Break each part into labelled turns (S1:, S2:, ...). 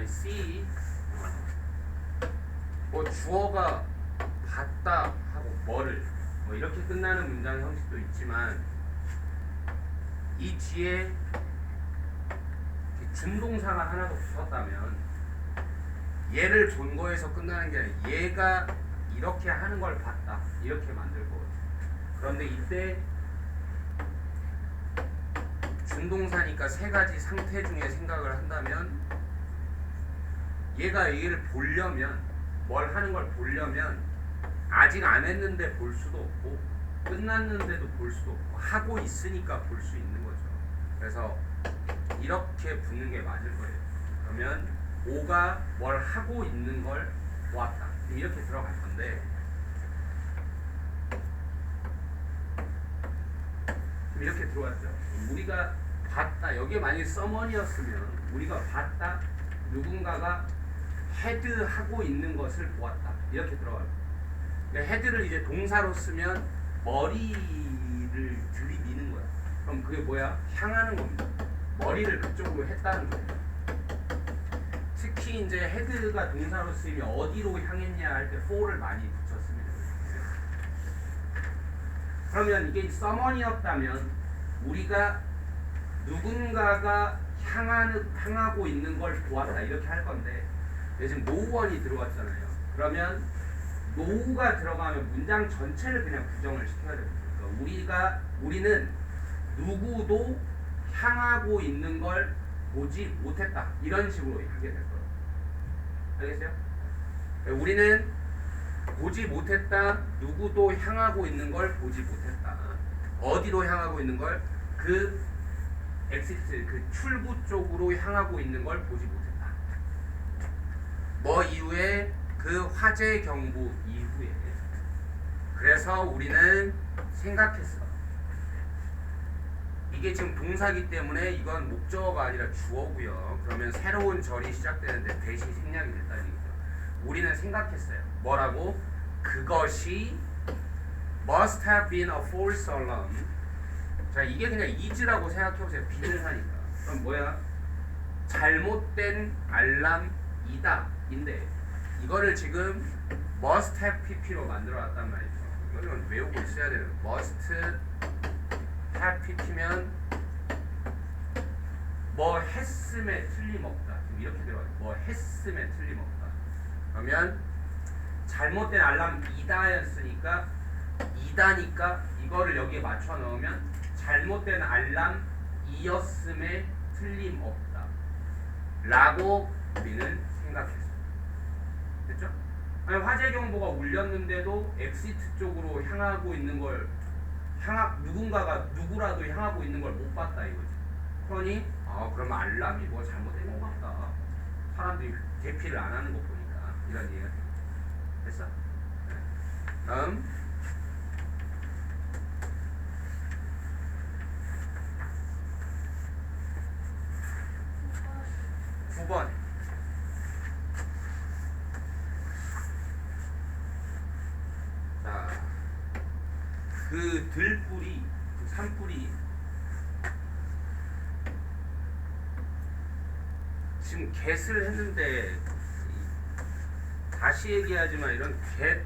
S1: I see. 뭐 주어가 봤다 하고 뭐를 뭐 이렇게 끝나는 문장 형식도 있지만 이 뒤에 준동사가 하나 더 붙었다면 얘를 본 거에서 끝나는 게 아니라 얘가 이렇게 하는 걸 봤다 이렇게 만들 거거든요. 그런데 이때 준동사니까 세 가지 상태 중에 생각을 한다면 얘가 얘를 보려면 뭘 하는 걸 보려면 아직 안 했는데 볼 수도 없고 끝났는데도 볼 수도 없고 하고 있으니까 볼 수 있는 거죠. 그래서 이렇게 붙는 게 맞을 거예요. 그러면 O가 뭘 하고 있는 걸 보았다. 이렇게 들어갈 건데 이렇게 들어왔죠. 우리가 봤다. 여기에 만약에 someone이었으면 우리가 봤다. 누군가가 헤드하고 있는 것을 보았다. 이렇게 들어가요. 그러니까 헤드를 이제 동사로 쓰면 머리를 들이미는 거야. 그럼 그게 뭐야? 향하는 겁니다. 머리를 그쪽으로 했다는 거예요. 특히 이제 헤드가 동사로 쓰이면 어디로 향했냐 할 때 for를 많이 붙였습니다. 그러면 이게 someone이었다면 우리가 누군가가 향하고 있는 걸 보았다 이렇게 할 건데 지금 no one이 들어갔잖아요. 그러면 no가 들어가면 문장 전체를 그냥 부정을 시켜야 됩니다. 그러니까 우리는 누구도 향하고 있는 걸 보지 못했다 이런 식으로 하게 될 거예요. 알겠어요? 우리는 보지 못했다. 누구도 향하고 있는 걸 보지 못했다. 어디로 향하고 있는 걸? 그 엑시트, 그 출구 쪽으로 향하고 있는 걸 보지 못했다. 뭐 이후에 그 화재 경보 이후에. 그래서 우리는 생각했어. 이게 지금 동사기 때문에 이건 목적어가 아니라 주어고요. 그러면 새로운 절이 시작되는데 대신 생략이 됐다는 얘기죠. 우리는 생각했어요. 뭐라고? 그것이 must have been a false alarm. 자, 이게 그냥 is라고 생각해보세요. 비동사니까. 그럼 뭐야? 잘못된 알람이다 인데 이거를 지금 must have pp로 만들어놨단 말이죠. 이거는 외우고 있어야 되는 must have pp면 뭐 했음에 틀림없다. 지금 이렇게 들어가요. 뭐 했음에 틀림없다. 그러면 잘못된 알람이다였으니까 이다니까 이거를 여기에 맞춰 넣으면 잘못된 알람이었음에 틀림없다 라고 우리는 생각했어요. 됐죠? 아니, 화재 경보가 울렸는데도 엑시트 쪽으로 향하고 있는 걸 누군가가 누구라도 향하고 있는 걸 못 봤다 이거지. 그러니 그러면 알람이 뭐 잘못된 것 같다. 사람들이 대피를 안 하는 거 보니까 이런 얘기가 됐어? 네. 다음 9번. 자, 그 들뿌리, 그 산뿌리 지금 get을 했는데 다시 얘기하지만 이런 get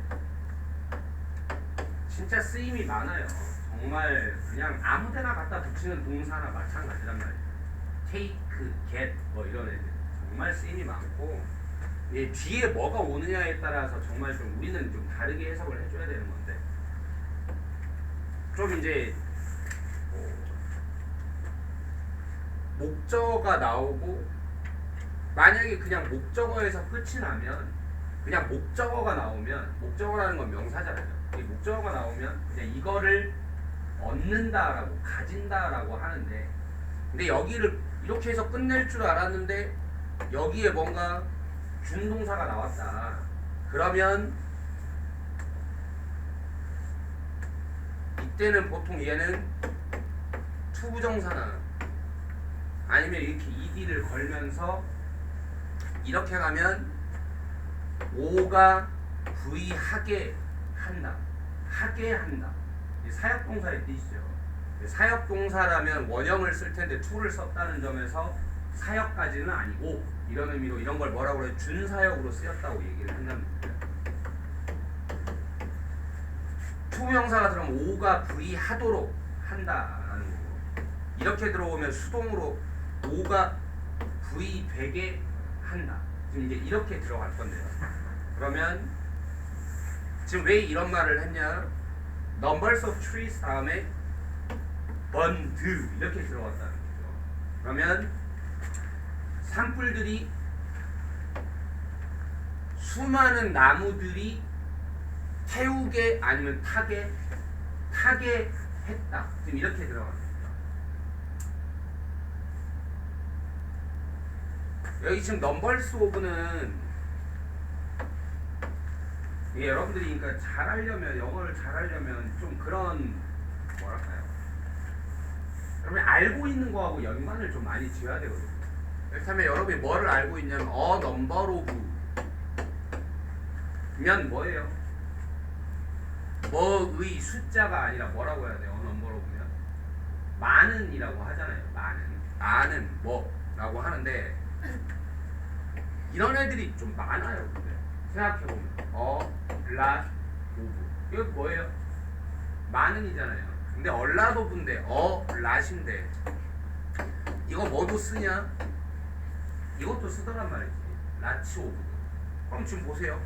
S1: 진짜 쓰임이 많아요. 정말 그냥 아무데나 갖다 붙이는 동사나 마찬가지란 말이에요. take, get 뭐 이런 애들 정말 쓰임이 많고 뒤에 뭐가 오느냐에 따라서 정말 좀 우리는 좀 다르게 해석을 해줘야 되는 건데 좀 이제 목적어가 나오고 만약에 그냥 목적어에서 끝이 나면 그냥 목적어가 나오면 목적어라는 건 명사잖아요. 이 목적어가 나오면 그냥 이거를 얻는다라고 가진다라고 하는데 근데 여기를 이렇게 해서 끝낼 줄 알았는데 여기에 뭔가 준동사가 나왔다. 그러면 이때는 보통 얘는 투부정사나 아니면 이렇게 ed를 걸면서 이렇게 가면 오가 V 하게 한다. 하게 한다. 사역동사의 뜻이죠. 사역동사라면 원형을 쓸 텐데 to를 썼다는 점에서 사역까지는 아니고 이런 의미로 이런 걸 뭐라고 그래? 준사역으로 쓰였다고 얘기를 한다는 거예요. 투명사가 들어오면 오가 부의하도록 한다라는 거고 이렇게 들어오면 수동으로 오가 부의되게 한다. 지금 이제 이렇게 들어갈 건데요. 그러면 지금 왜 이런 말을 했냐? Numbers of trees 다음에 번드 이렇게 들어갔다는 거죠. 그러면 산불들이 수많은 나무들이 태우게 아니면 타게 했다. 지금 이렇게 들어갑니다. 여기 지금 넘버스 오브는 이게 여러분들이 그러니까 잘하려면 영어를 잘하려면 좀 그런 뭐랄까요? 여러분이 알고 있는 거하고 연관을 좀 많이 지어야 되거든요. 그렇다면 여러분이 뭐를 알고 있냐면 넘버 오브면 뭐예요? 뭐의 숫자가 아니라 뭐라고 해야 돼요? 넘버 오브면 많은이라고 하잖아요. 많은 뭐라고 하는데 이런 애들이 좀 많아요. 근데 생각해보면 오브 이거 뭐예요? 많은이잖아요. 근데 얼라도브인데 랏인데 이거 뭐도 쓰냐? 이것도 쓰더란 말이지. 라치 오브. 그럼 지금 보세요.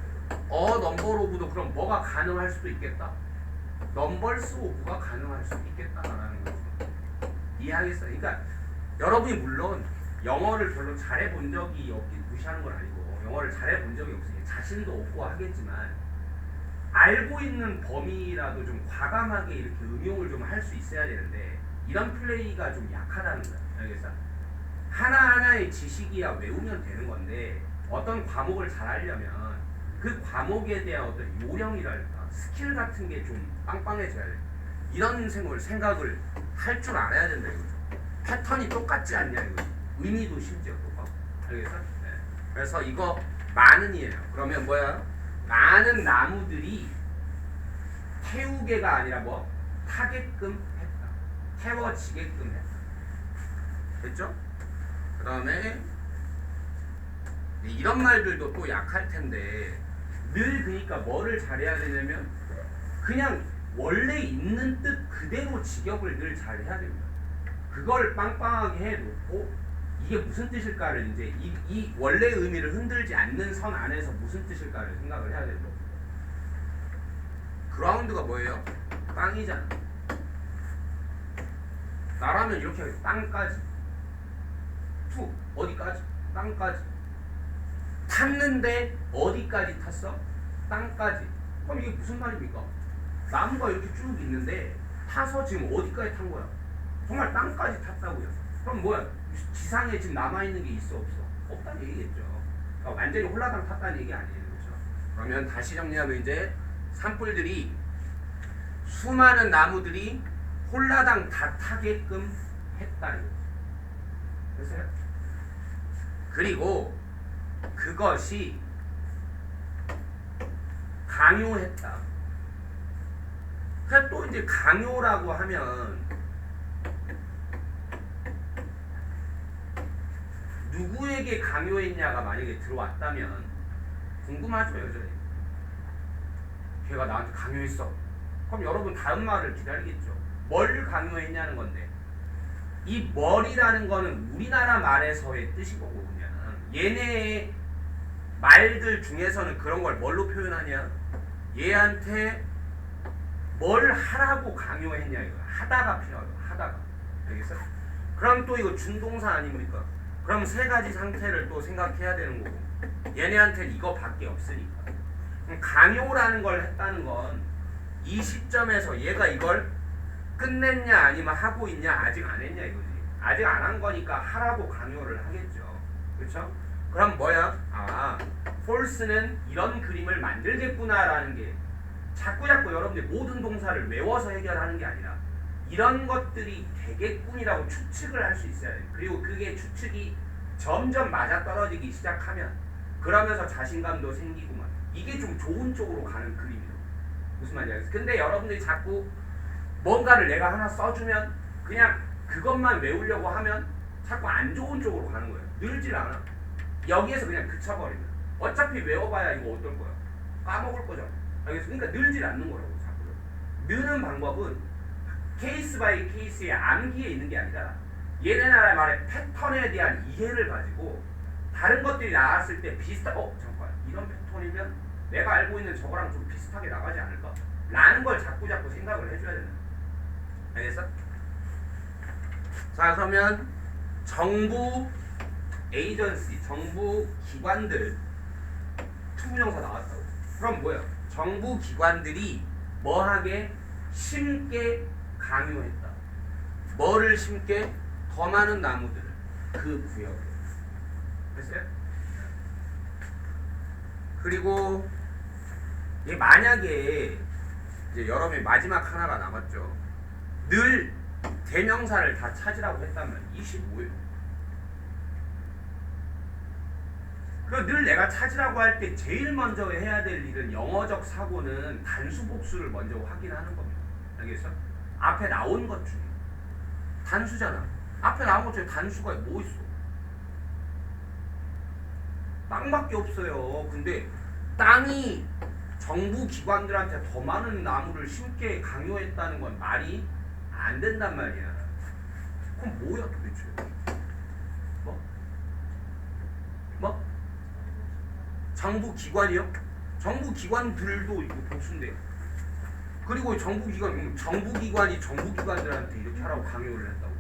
S1: 넘버 오브도 그럼 뭐가 가능할 수도 있겠다. 넘버스 오브가 가능할 수도 있겠다라는 거죠. 이해하겠어요? 그러니까 여러분이 물론 영어를 별로 잘해본 적이 없기 무시하는 건 아니고 영어를 잘해본 적이 없으니 자신도 없고 하겠지만 알고 있는 범위라도 좀 과감하게 이렇게 응용을 좀 할 수 있어야 되는데 이런 플레이가 좀 약하다는 거야. 알겠어? 하나하나의 지식이야 외우면 되는 건데 어떤 과목을 잘 하려면 그 과목에 대한 어떤 요령이랄까 스킬 같은 게 좀 빵빵해져야 돼. 이런 생각을 할 줄 알아야 된다 이거죠. 패턴이 똑같지 않냐 이거죠. 의미도 심지어 똑같고. 알겠어? 네. 그래서 이거 많은이에요. 그러면 뭐야? 많은 나무들이 태우게가 아니라 뭐? 타게끔 했다. 태워지게끔 했다. 됐죠? 그 다음에 이런 말들도 또 약할 텐데 늘 그러니까 뭐를 잘해야 되냐면 그냥 원래 있는 뜻 그대로 직역을 늘 잘해야 됩니다. 그걸 빵빵하게 해놓고 이게 무슨 뜻일까를 이제 이 원래 의미를 흔들지 않는 선 안에서 무슨 뜻일까를 생각을 해야 되는 거죠. 그라운드가 뭐예요? 땅이잖아. 나라면 이렇게 하겠어. 땅까지. 투 어디까지? 땅까지. 탔는데 어디까지 탔어? 땅까지. 그럼 이게 무슨 말입니까? 나무가 이렇게 쭉 있는데 타서 지금 어디까지 탄 거야? 정말 땅까지 탔다고요. 그럼 뭐야? 지상에 지금 남아있는 게 있어 없어? 없다는 얘기겠죠. 그러니까 완전히 홀라당 탔다는 얘기 아니에요. 그렇죠? 그러면 다시 정리하면 이제 산불들이 수많은 나무들이 홀라당 다 타게끔 했다는 거죠. 됐어요? 그리고 그것이 강요했다. 그러니까 또 이제 강요라고 하면 누구에게 강요했냐가 만약에 들어왔다면 궁금하죠 여전히. 걔가 나한테 강요했어. 그럼 여러분 다음 말을 기다리겠죠. 뭘 강요했냐는 건데 이 뭘이라는 거는 우리나라 말에서의 뜻인 거고 그냥 얘네의 말들 중에서는 그런 걸 뭘로 표현하냐? 얘한테 뭘 하라고 강요했냐 이거. 하다가 필요하다. 하다가. 알겠어? 그럼 또 이거 준동사 아닙니까? 그럼 세 가지 상태를 또 생각해야 되는 거고 얘네한테 이거밖에 없으니까. 강요라는 걸 했다는 건 이 시점에서 얘가 이걸 끝냈냐 아니면 하고 있냐 아직 안 했냐 이거지. 아직 안 한 거니까 하라고 강요를 하겠죠. 그렇죠? 그럼 뭐야? false는 이런 그림을 만들겠구나라는 게 자꾸 여러분들 모든 동사를 외워서 해결하는 게 아니라 이런 것들이 되겠군이라고 추측을 할 수 있어야 돼요. 그리고 그게 추측이 점점 맞아떨어지기 시작하면 그러면서 자신감도 생기고 막 이게 좀 좋은 쪽으로 가는 그림이에요. 무슨 말인지 알겠어요? 근데 여러분들이 자꾸 뭔가를 내가 하나 써주면 그냥 그것만 외우려고 하면 자꾸 안 좋은 쪽으로 가는 거예요. 늘질 않아. 여기에서 그냥 그쳐버리면 어차피 외워봐야 이거 어떨 거야? 까먹을 거잖아. 알겠어? 그러니까 늘질 않는 거라고 자꾸. 느는 방법은 케이스 바이 케이스의 암기에 있는 게 아니라 얘네나라 말의 패턴에 대한 이해를 가지고 다른 것들이 나왔을 때 잠깐 이런 패턴이면 내가 알고 있는 저거랑 좀 비슷하게 나가지 않을까? 라는 걸 자꾸 생각을 해줘야 되는 거야. 알겠어? 자, 그러면 정부 에이전시, 정부 기관들 투부정사 나왔다고. 그럼 뭐야? 정부 기관들이 뭐하게? 심게 강요했다. 뭐를 심게? 더 많은 나무들을 그 구역에. 됐어요? 그리고 만약에 이제 여러분이 마지막 하나가 남았죠. 늘 대명사를 다 찾으라고 했다면 25예요. 늘 내가 찾으라고 할 때 제일 먼저 해야 될 일은 영어적 사고는 단수 복수를 먼저 확인하는 겁니다. 알겠어? 앞에 나온 것 중에 단수잖아. 앞에 나온 것 중에 단수가 뭐 있어? 땅밖에 없어요. 근데 땅이 정부 기관들한테 더 많은 나무를 심게 강요했다는 건 말이 안 된단 말이야. 그럼 뭐야 도대체? 뭐? 정부 기관이요? 정부 기관들도 이거 복수인데. 그리고 정부 기관이 정부 기관들한테 이렇게 하라고 강요를 했다고.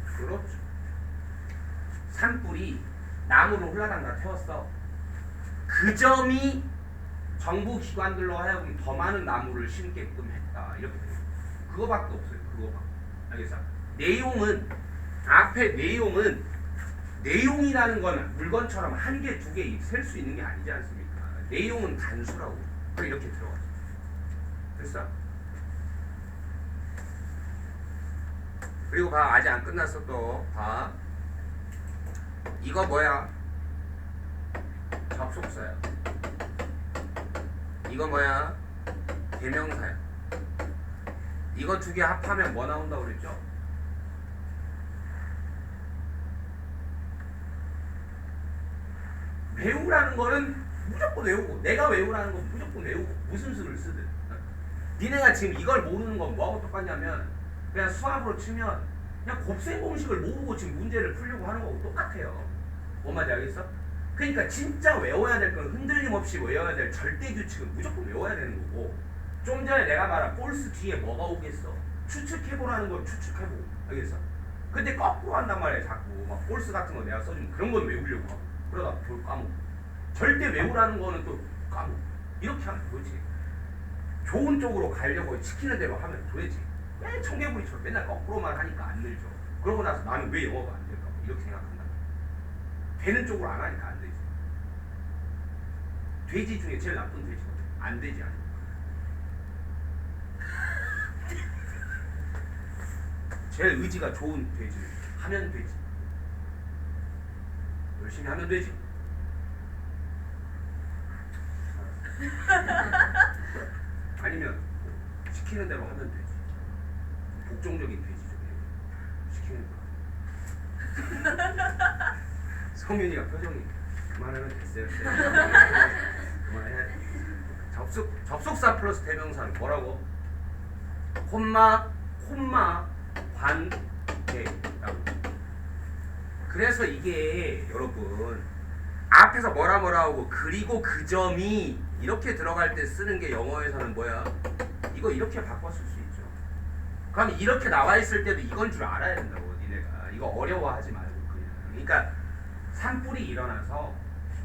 S1: 그렇죠. 산불이 나무를 홀라당 다 태웠어. 그 점이 정부 기관들로 하여금 더 많은 나무를 심게끔 했다. 이렇게 돼요. 그거밖에 없어요. 그거밖에. 알겠어? 앞에 내용이라는 건 물건처럼 한 개, 두 개 셀 수 있는 게 아니지 않습니까? 내용은 단수라고. 이렇게 들어가죠. 됐어? 그리고 봐. 아직 안 끝났어 또. 봐. 이거 뭐야? 접속사야. 이거 뭐야? 대명사야. 이거 두 개 합하면 뭐 나온다고 그랬죠? 외우라는 거는 무조건 외우고, 내가 외우라는 건 무조건 외우고, 무슨 수를 쓰든. 니네가 지금 이걸 모르는 건 뭐하고 똑같냐면 그냥 수학으로 치면 그냥 곱셈 공식을 모르고 지금 문제를 풀려고 하는 거고 똑같아요. 뭔 말인지 알겠어? 그러니까 진짜 외워야 될 건 흔들림 없이 외워야 될 절대 규칙은 무조건 외워야 되는 거고, 좀 전에 내가 말한 폴스 뒤에 뭐가 오겠어? 추측해보라는 걸 추측해보고. 알겠어? 근데 거꾸로 한단 말이야. 자꾸 막 폴스 같은 거 내가 써주면 그런 건 외우려고 하고, 그러다 볼 까먹고, 절대 외우라는 거는 또 까먹고. 이렇게 하면 되지. 좋은 쪽으로 가려고 시키는 대로 하면 되지. 왜 청개구리처럼 맨날 거꾸로만 하니까 안 늘죠. 그러고 나서 나는 왜 영어가 안 될까? 이렇게 생각한다. 되는 쪽으로 안 하니까 안 되지. 돼지 중에 제일 나쁜 돼지거든. 안 되지 않아. 제일 의지가 좋은 돼지. 하면 되지. 열심히 하면 되지. 아니면 시키는 대로 하면 되지. 복종적인 돼지 중에 시키는 대로. 성윤이가 표정이 그만하면 됐어요. 그만해야 돼. 접속사 플러스 대명사는 뭐라고? 콤마 관계라고. 그래서 이게 여러분 앞에서 뭐라 하고 그리고 그 점이 이렇게 들어갈 때 쓰는 게 영어에서는 뭐야? 이거 이렇게 바꿔 쓸 수 있죠. 그럼 이렇게 나와 있을 때도 이건 줄 알아야 된다고. 니네가 이거 어려워하지 말고 그냥. 그러니까 산불이 일어나서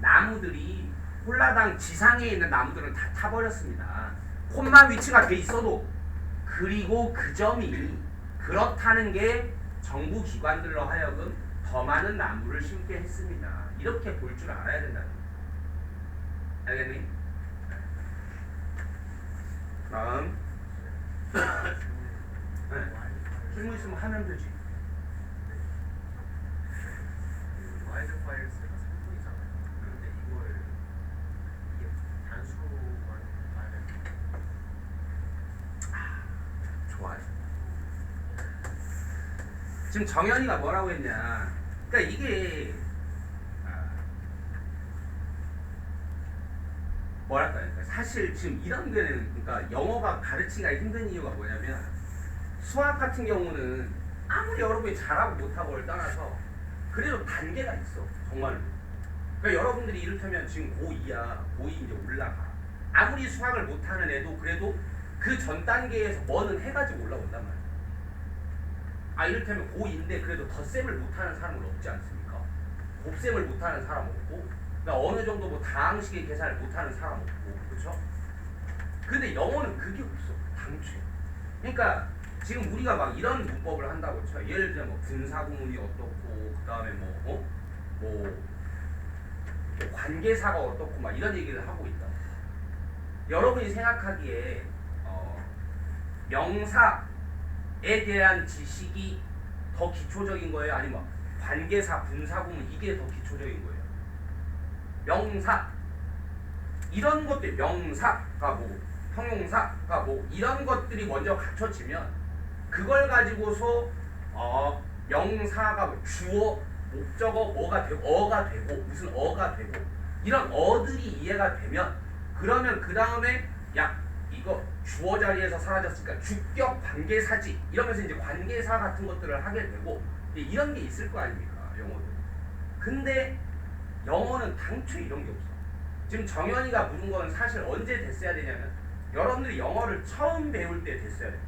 S1: 나무들이 홀라당 지상에 있는 나무들은 다 타버렸습니다. 콤마 위치가 돼 있어도 그리고 그 점이 그렇다는 게 정부 기관들로 하여금 더 많은 나무를 심게 했습니다. 이렇게 볼 줄 알아야 된다는 거예요. 알겠니? 그럼 네. 질문 있으면 하면 되지.
S2: 와일드 파이어스가 3분이잖아요. 근데 이걸 단수만 말하면
S1: 좋아. 지금 정현이가 뭐라고 했냐. 그러니까 이게 뭐랄까요? 그러니까 사실 지금 이런 데는 그러니까 영어가 가르치기가 힘든 이유가 뭐냐면 수학 같은 경우는 아무리 여러분이 잘하고 못하고를 떠나서 그래도 단계가 있어 정말로. 그러니까 여러분들이 이를테면 지금 고2야, 고2 이제 올라가. 아무리 수학을 못하는 애도 그래도 그 전 단계에서 뭐는 해가지고 올라온단 말이야. 아 이를테면 고2인데 그래도 덧셈을 못하는 사람은 없지 않습니까? 곱셈을 못하는 사람 없고, 그러니까 어느 정도 뭐 다항식의 계산을 못하는 사람 없고, 그렇죠? 근데 영어는 그게 없어 당초에. 그러니까 지금 우리가 막 이런 문법을 한다고 쳐. 예를 들면 뭐 분사구문이 어떻고, 그 다음에 뭐 관계사가 어떻고 막 이런 얘기를 하고 있다. 여러분이 생각하기에 명사에 대한 지식이 더 기초적인 거예요? 아니면 관계사, 분사구문 이게 더 기초적인 거예요? 명사 이런 것들, 명사가 뭐 형용사가 뭐 이런 것들이 먼저 갖춰지면 그걸 가지고서 명사가 뭐 주어, 목적어, 뭐가 되고 어가 되고 무슨 어가 되고 이런 어들이 이해가 되면 그러면 그 다음에 야 이거 주어 자리에서 사라졌으니까 주격 관계사지 이러면서 이제 관계사 같은 것들을 하게 되고 이런 게 있을 거 아닙니까 영어도. 근데 영어는 당초에 이런 게 없어. 지금 정현이가 물은 거는 사실 언제 됐어야 되냐면 여러분들이 영어를 처음 배울 때 됐어야 돼.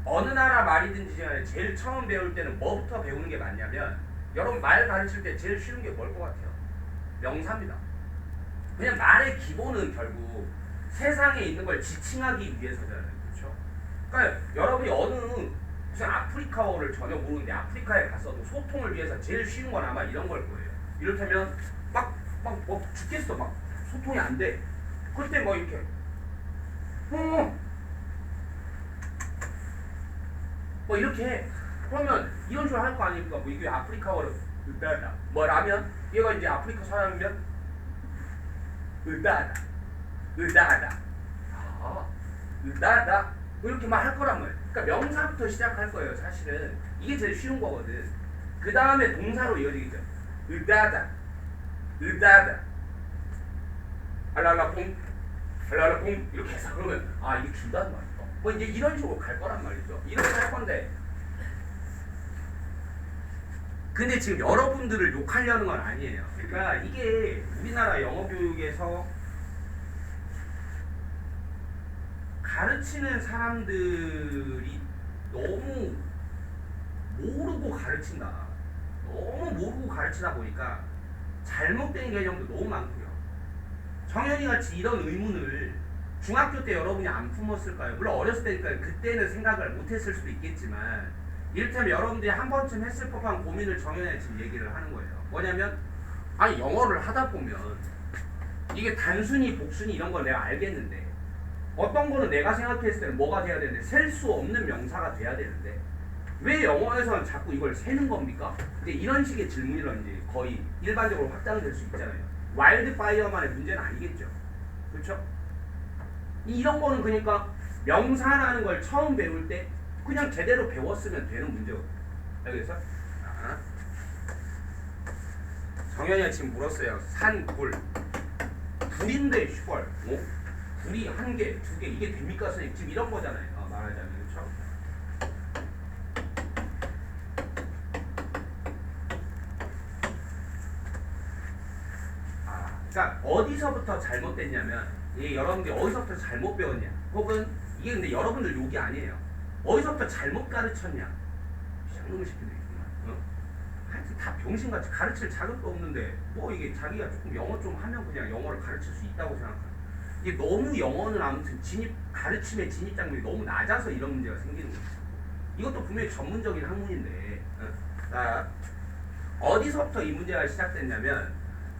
S1: 어느 나라 말이든지 간에 제일 처음 배울 때는 뭐부터 배우는 게 맞냐면 여러분 말 가르칠 때 제일 쉬운 게 뭘 것 같아요? 명사입니다. 그냥 말의 기본은 결국 세상에 있는 걸 지칭하기 위해서잖아요. 그렇죠? 그러니까 여러분이 어느 무슨 아프리카어를 전혀 모르는데 아프리카에 갔어도 소통을 위해서 제일 쉬운 건 아마 이런 걸 거예요. 이를테면 뭐 죽겠어. 막 소통이 안 돼. 그때 뭐 이렇게 뭐 이렇게 해. 그러면 이런 식으로 할 거 아닙니까? 뭐 이게 아프리카어로 으다다 뭐 라면 얘가 이제 아프리카 사람이면 으다다 으다다 으다다 뭐 이렇게 막 할 거란 말이에요. 그러니까 명사부터 시작할 거예요. 사실은 이게 제일 쉬운 거거든. 그 다음에 동사로 이어지겠죠. 으다다 으다다 알랄라뽕 알랄라뽕 이렇게 해서 그러면 이게 준다는 말이죠. 뭐 이제 이런 식으로 갈 거란 말이죠. 이렇게 할 건데 근데 지금 여러분들을 욕하려는 건 아니에요. 그러니까 이게 우리나라 영어 교육에서 가르치는 사람들이 너무 모르고 가르친다. 너무 모르고 가르치다 보니까 잘못된 개념도 너무 많고요. 정현이 같이 이런 의문을 중학교 때 여러분이 안 품었을까요? 물론 어렸을 때니까 그때는 생각을 못했을 수도 있겠지만 이를테면 여러분들이 한 번쯤 했을 법한 고민을 정현이가 지금 얘기를 하는 거예요. 뭐냐면 영어를 하다 보면 이게 단순히 복순이 이런 걸 내가 알겠는데 어떤 거는 내가 생각했을 때는 뭐가 돼야 되는데 셀 수 없는 명사가 돼야 되는데 왜 영어에서는 자꾸 이걸 세는 겁니까? 이제 이런 식의 질문이라 이제 거의 일반적으로 확장될 수 있잖아요. 와일드파이어만의 문제는 아니겠죠. 그렇죠? 이런 거는 그러니까 명사라는 걸 처음 배울 때 그냥 제대로 배웠으면 되는 문제거든요. 알겠어? 정현이가 지금 물었어요. 산, 굴. 굴인데 슈벌. 굴이 한 개, 두 개 이게 됩니까 선생님? 지금 이런 거잖아요. 말하자면 그렇죠? 그러니까 어디서부터 잘못됐냐면 이게 여러분들이 어디서부터 잘못 배웠냐 혹은 이게 근데 여러분들 욕이 아니에요. 어디서부터 잘못 가르쳤냐 쌍놈의 새끼들이 있구나. 하여튼 다 병신같이 가르칠 자격도 없는데 뭐 이게 자기가 조금 영어 좀 하면 그냥 영어를 가르칠 수 있다고 생각하는 이게 너무 영어는 아무튼 가르침의 진입 장벽이 너무 낮아서 이런 문제가 생기는 거죠. 이것도 분명히 전문적인 학문인데 자, 어디서부터 이 문제가 시작됐냐면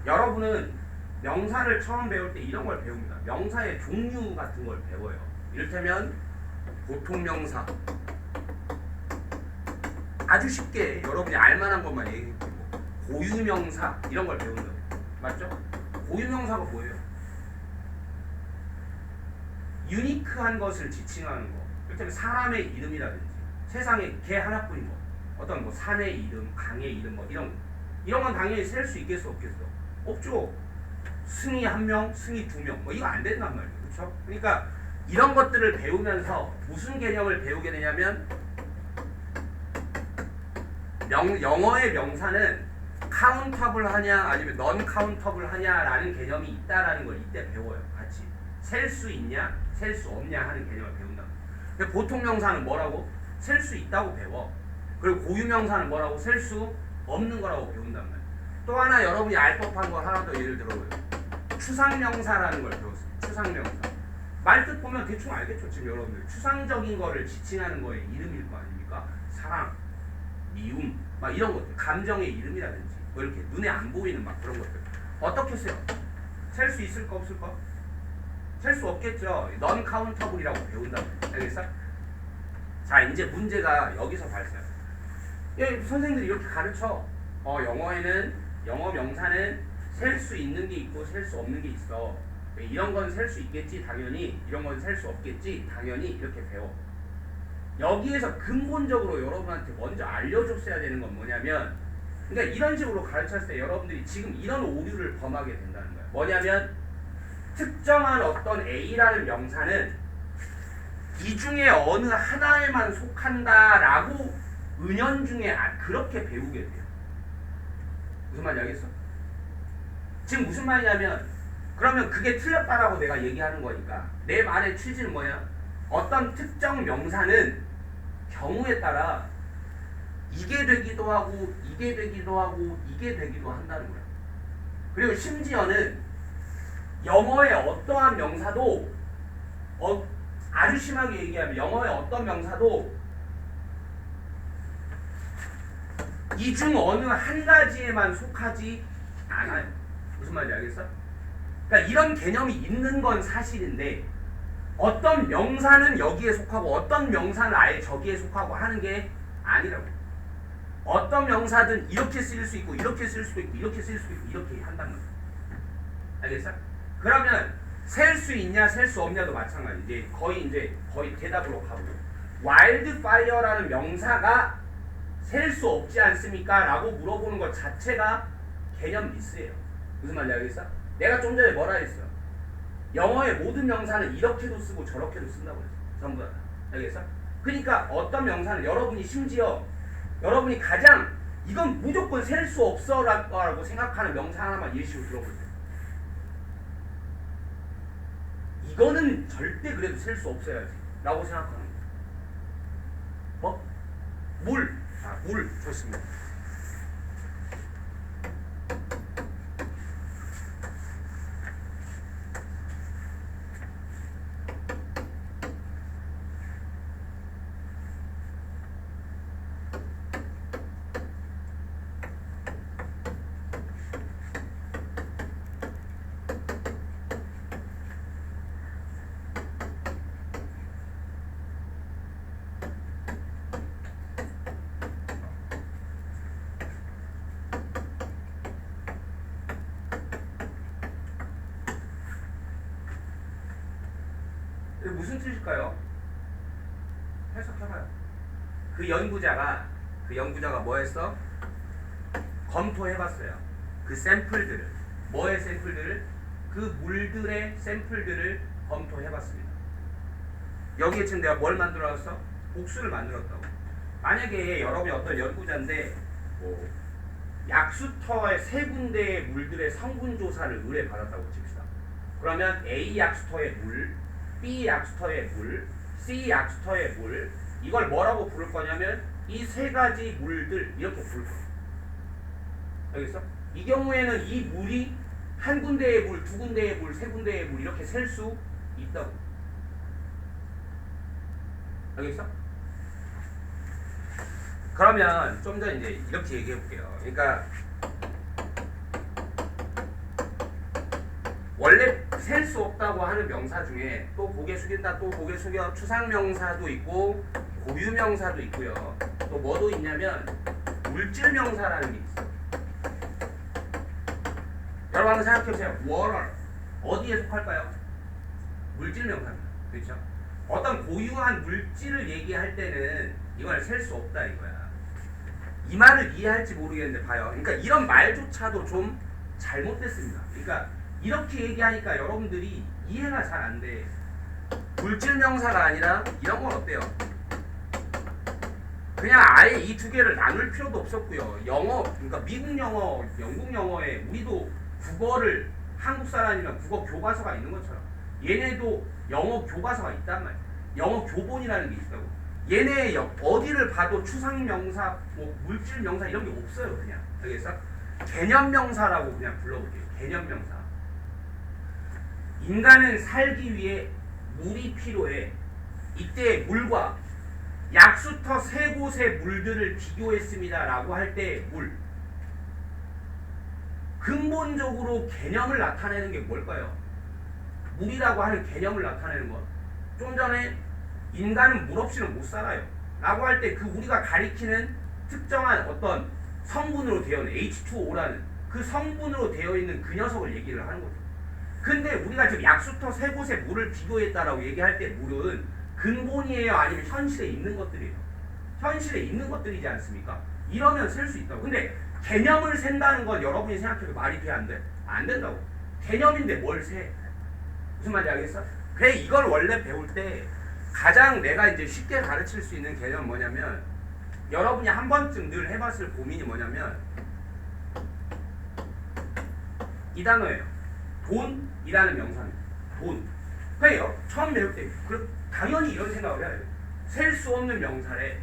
S1: 여러분은 명사를 처음 배울 때 이런 걸 배웁니다. 명사의 종류 같은 걸 배워요. 이를테면 보통 명사 아주 쉽게 여러분이 알만한 것만 얘기해볼게요. 고유명사 이런 걸 배우는 거예요. 맞죠? 고유명사가 뭐예요? 유니크한 것을 지칭하는 거. 이를테면 사람의 이름이라든지 세상에 개 하나뿐인 거. 어떤 뭐 산의 이름, 강의 이름 뭐 이런 건 당연히 셀 수 있겠어 없겠어? 없죠. 승이 1명, 승이 2명 뭐 이거 안 된단 말이에요. 그렇죠? 그러니까 이런 것들을 배우면서 무슨 개념을 배우게 되냐면 영어의 명사는 카운터블 하냐 아니면 넌 카운터블 하냐라는 개념이 있다라는 걸 이때 배워요. 같이 셀 수 있냐 셀 수 없냐 하는 개념을 배운다. 근데 보통 명사는 뭐라고? 셀 수 있다고 배워. 그리고 고유 명사는 뭐라고? 셀 수 없는 거라고 배운단 말이야. 또 하나 여러분이 알 법한 거 하나 더 예를 들어보요. 추상명사라는 걸 배웠어요. 추상명사. 말뜻 보면 대충 알겠죠. 지금 여러분들 추상적인 거를 지칭하는 거의 이름일 거 아닙니까? 사랑, 미움, 막 이런 것들, 감정의 이름이라든지 뭐 이렇게 눈에 안 보이는 막 그런 것들 어떻게 써요? 셀 수 있을까 없을까? 셀 수 없겠죠. 넌 카운터블이라고 배운다고. 알겠어? 자, 이제 문제가 여기서 발생. 선생님들이 이렇게 가르쳐. 영어에는 영어 명사는 셀 수 있는 게 있고 셀 수 없는 게 있어. 이런 건 셀 수 있겠지 당연히, 이런 건 셀 수 없겠지 당연히 이렇게 배워. 여기에서 근본적으로 여러분한테 먼저 알려줬어야 되는 건 뭐냐면, 그러니까 이런 식으로 가르쳤을 때 여러분들이 지금 이런 오류를 범하게 된다는 거야. 뭐냐면 특정한 어떤 A라는 명사는 이 중에 어느 하나에만 속한다라고 은연중에 그렇게 배우게 돼요. 무슨 말인지 알겠어? 지금 무슨 말이냐면, 그러면 그게 틀렸다라고 내가 얘기하는 거니까 내 말의 취지는 뭐야? 어떤 특정 명사는 경우에 따라 이게 되기도 하고 이게 되기도 하고 이게 되기도 한다는 거야. 그리고 심지어는 영어의 어떠한 명사도 아주 심하게 얘기하면 영어의 어떤 명사도 이 중 어느 한 가지에만 속하지 않아요. 무슨 말인지 알겠어? 그러니까 이런 개념이 있는 건 사실인데 어떤 명사는 여기에 속하고 어떤 명사는 아예 저기에 속하고 하는 게 아니라고. 어떤 명사든 이렇게 쓰일 수 있고 이렇게 쓸 수도 있고 이렇게 쓸 수도 있고 이렇게 한다는 거야. 알겠어? 그러면 셀 수 있냐 셀 수 없냐도 마찬가지. 이제 거의 대답으로 가보죠. 와일드파이어라는 명사가 셀 수 없지 않습니까? 라고 물어보는 것 자체가 개념 미스예요. 무슨 말인지 알겠어? 내가 좀 전에 뭐라 했어? 영어의 모든 명사는 이렇게도 쓰고 저렇게도 쓴다고 했어. 전부 다. 알겠어? 그러니까 어떤 명사는 여러분이 가장 이건 무조건 셀 수 없어라고 생각하는 명사 하나만 예시로 들어보세요. 이거는 절대 그래도 셀 수 없어야지 라고 생각하는 거예요. 뭐? 물. 물. 좋습니다. 무슨 뜻일까요? 해석해봐요. 그 연구자가 뭐 했어? 검토해봤어요. 그 샘플들을. 뭐의 샘플들을? 그 물들의 샘플들을 검토해봤습니다. 여기에 지금 내가 뭘 만들어놨어? 복수를 만들었다고. 만약에 여러분이 어떤 연구자인데 약수터의 3군데의 물들의 성분 조사를 의뢰받았다고 칩시다. 그러면 A 약수터의 물, B 약수터의 물, C 약수터의 물, 이걸 뭐라고 부를 거냐면 이 3가지 물들 이렇게 부를 거예요. 알겠어? 이 경우에는 이 물이 한 군데의 물, 2군데의 물, 3군데의 물 이렇게 셀 수 있다고. 알겠어? 그러면 좀 더 이제 이렇게 얘기해 볼게요. 그러니까 원래 셀 수 없다고 하는 명사 중에 또 고개 숙인다, 또 고개 숙여 추상명사도 있고 고유명사도 있고요. 또 뭐도 있냐면 물질명사라는 게 있어요. 여러분 한번 생각해보세요. water 어디에 속할까요? 물질명사입니다. 그렇죠? 어떤 고유한 물질을 얘기할 때는 이걸 셀 수 없다 이거야. 이 말을 이해할지 모르겠는데 봐요. 그러니까 이런 말조차도 좀 잘못됐습니다. 그러니까 이렇게 얘기하니까 여러분들이 이해가 잘 안 돼. 물질 명사가 아니라 이런 건 어때요? 그냥 아예 이 두 개를 나눌 필요도 없었고요. 영어, 그러니까 미국 영어, 영국 영어에 우리도 국어를 한국 사람이면 국어 교과서가 있는 것처럼 얘네도 영어 교과서가 있단 말이야. 영어 교본이라는 게 있다고. 얘네 어디를 봐도 추상 명사, 뭐 물질 명사 이런 게 없어요. 그냥 알겠어? 개념 명사라고 그냥 불러볼게요. 개념 명사. 인간은 살기 위해 물이 필요해. 이때 물과 약수터 세 곳의 물들을 비교했습니다 라고 할 때 물, 근본적으로 개념을 나타내는 게 뭘까요? 물이라고 하는 개념을 나타내는 것. 좀 전에 인간은 물 없이는 못 살아요 라고 할 때 그 우리가 가리키는 특정한 어떤 성분으로 되어 있는 H2O라는 그 성분으로 되어 있는 그 녀석을 얘기를 하는 거죠. 근데 우리가 지금 약수터 세 곳의 물을 비교했다라고 얘기할 때 물은 근본이에요? 아니면 현실에 있는 것들이에요? 현실에 있는 것들이지 않습니까? 이러면 셀 수 있다고. 근데 개념을 센다는 건 여러분이 생각해도 말이 돼? 안 돼? 안 된다고. 개념인데 뭘 세? 무슨 말인지 알겠어? 그래, 이걸 원래 배울 때 가장 내가 이제 쉽게 가르칠 수 있는 개념은 뭐냐면, 여러분이 한 번쯤 늘 해봤을 고민이 뭐냐면 이 단어예요. 돈이라는 명사입니다. 돈. 그래요. 처음 배울 때 당연히 이런 생각을 해야 돼요. 셀 수 없는 명사래.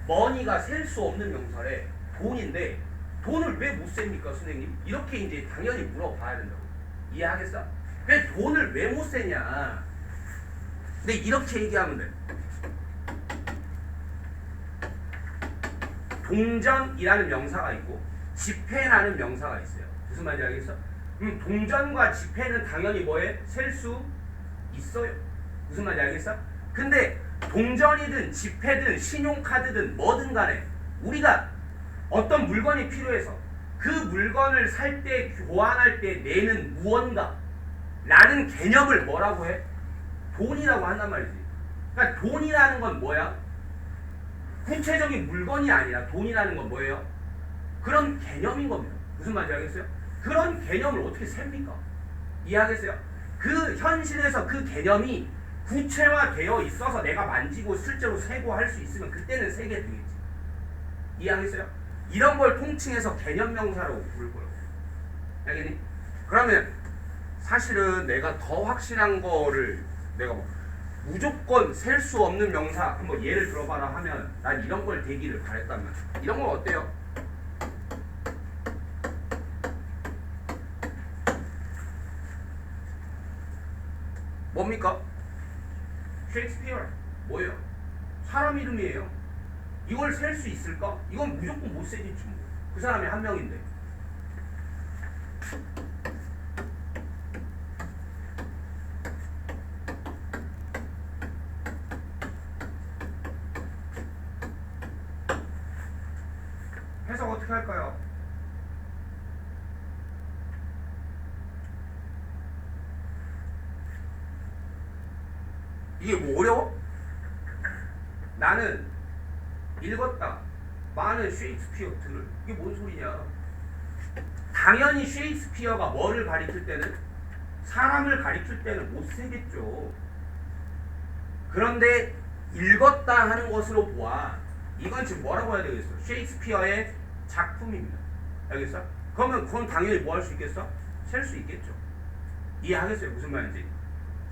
S1: 머니가 셀 수 없는 명사래. 돈인데 돈을 왜 못 셉니까, 선생님? 이렇게 이제 당연히 물어봐야 된다고. 이해하겠어? 왜 돈을 왜 못 세냐? 근데 이렇게 얘기하면 돼. 동전이라는 명사가 있고 지폐라는 명사가 있어요. 무슨 말인지 알겠어? 동전과 지폐는 당연히 뭐에? 셀 수 있어요. 무슨 말인지 알겠어? 근데 동전이든 지폐든 신용카드든 뭐든 간에 우리가 어떤 물건이 필요해서 그 물건을 살 때 교환할 때 내는 무언가 라는 개념을 뭐라고 해? 돈이라고 한단 말이지. 그러니까 돈이라는 건 뭐야? 구체적인 물건이 아니라 돈이라는 건 뭐예요? 그런 개념인 겁니다. 무슨 말인지 알겠어요? 그런 개념을 어떻게 셉니까? 이해하겠어요? 그 현실에서 그 개념이 구체화되어 있어서 내가 만지고 실제로 세고 할 수 있으면 그때는 세게 되겠지. 이해하겠어요? 이런 걸 통칭해서 개념명사라고 부를 거라고. 알겠니? 그러면 사실은 내가 더 확실한 거를 내가 뭐 무조건 셀 수 없는 명사 한번 예를 들어봐라 하면 난 이런 걸 대기를 바랬단 말이야. 이런 건 어때요? 뭡니까? 셰익스피어. 뭐예요? 사람 이름이에요. 이걸 셀 수 있을까? 이건 무조건 못 세겠지 뭐. 그 사람이 한 명인데. 해석 어떻게 할까요? 이게 뭐 어려워? 나는 읽었다. 많은 셰익스피어 들을. 이게 뭔 소리냐? 당연히 셰익스피어가 뭐를 가리킬 때는 사람을 가리킬 때는 못 세겠죠. 그런데 읽었다 하는 것으로 보아 이건 지금 뭐라고 해야 되겠어? 셰익스피어의 작품입니다. 알겠어? 그러면 그건 당연히 뭐 할 수 있겠어? 셀 수 있겠죠. 이해하겠어요? 무슨 말인지?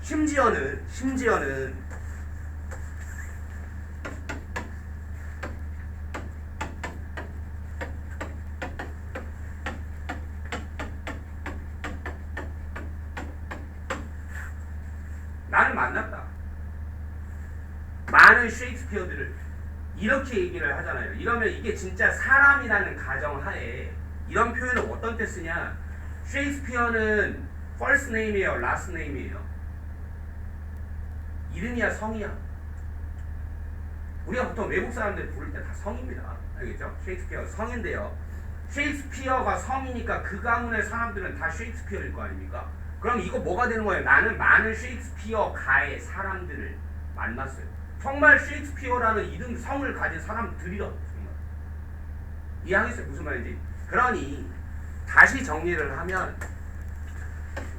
S1: 심지어는 나를 만났다. 많은 셰익스피어들을 이렇게 얘기를 하잖아요. 이러면 이게 진짜 사람이라는 가정하에 이런 표현을 어떤 때 쓰냐? 셰익스피어는 first name이에요, last name이에요? 이름이야, 성이야? 우리가 보통 외국 사람들 부를 때 다 성입니다. 알겠죠? 셰익스피어 성인데요. 셰익스피어가 성이니까 그 가문의 사람들은 다 셰익스피어일 거 아닙니까? 그럼 이거 뭐가 되는 거예요? 나는 많은 셰익스피어가의 사람들을 만났어요. 정말 셰익스피어라는 이름, 성을 가진 사람들이라. 정말. 이해하겠어요? 무슨 말인지? 그러니 다시 정리를 하면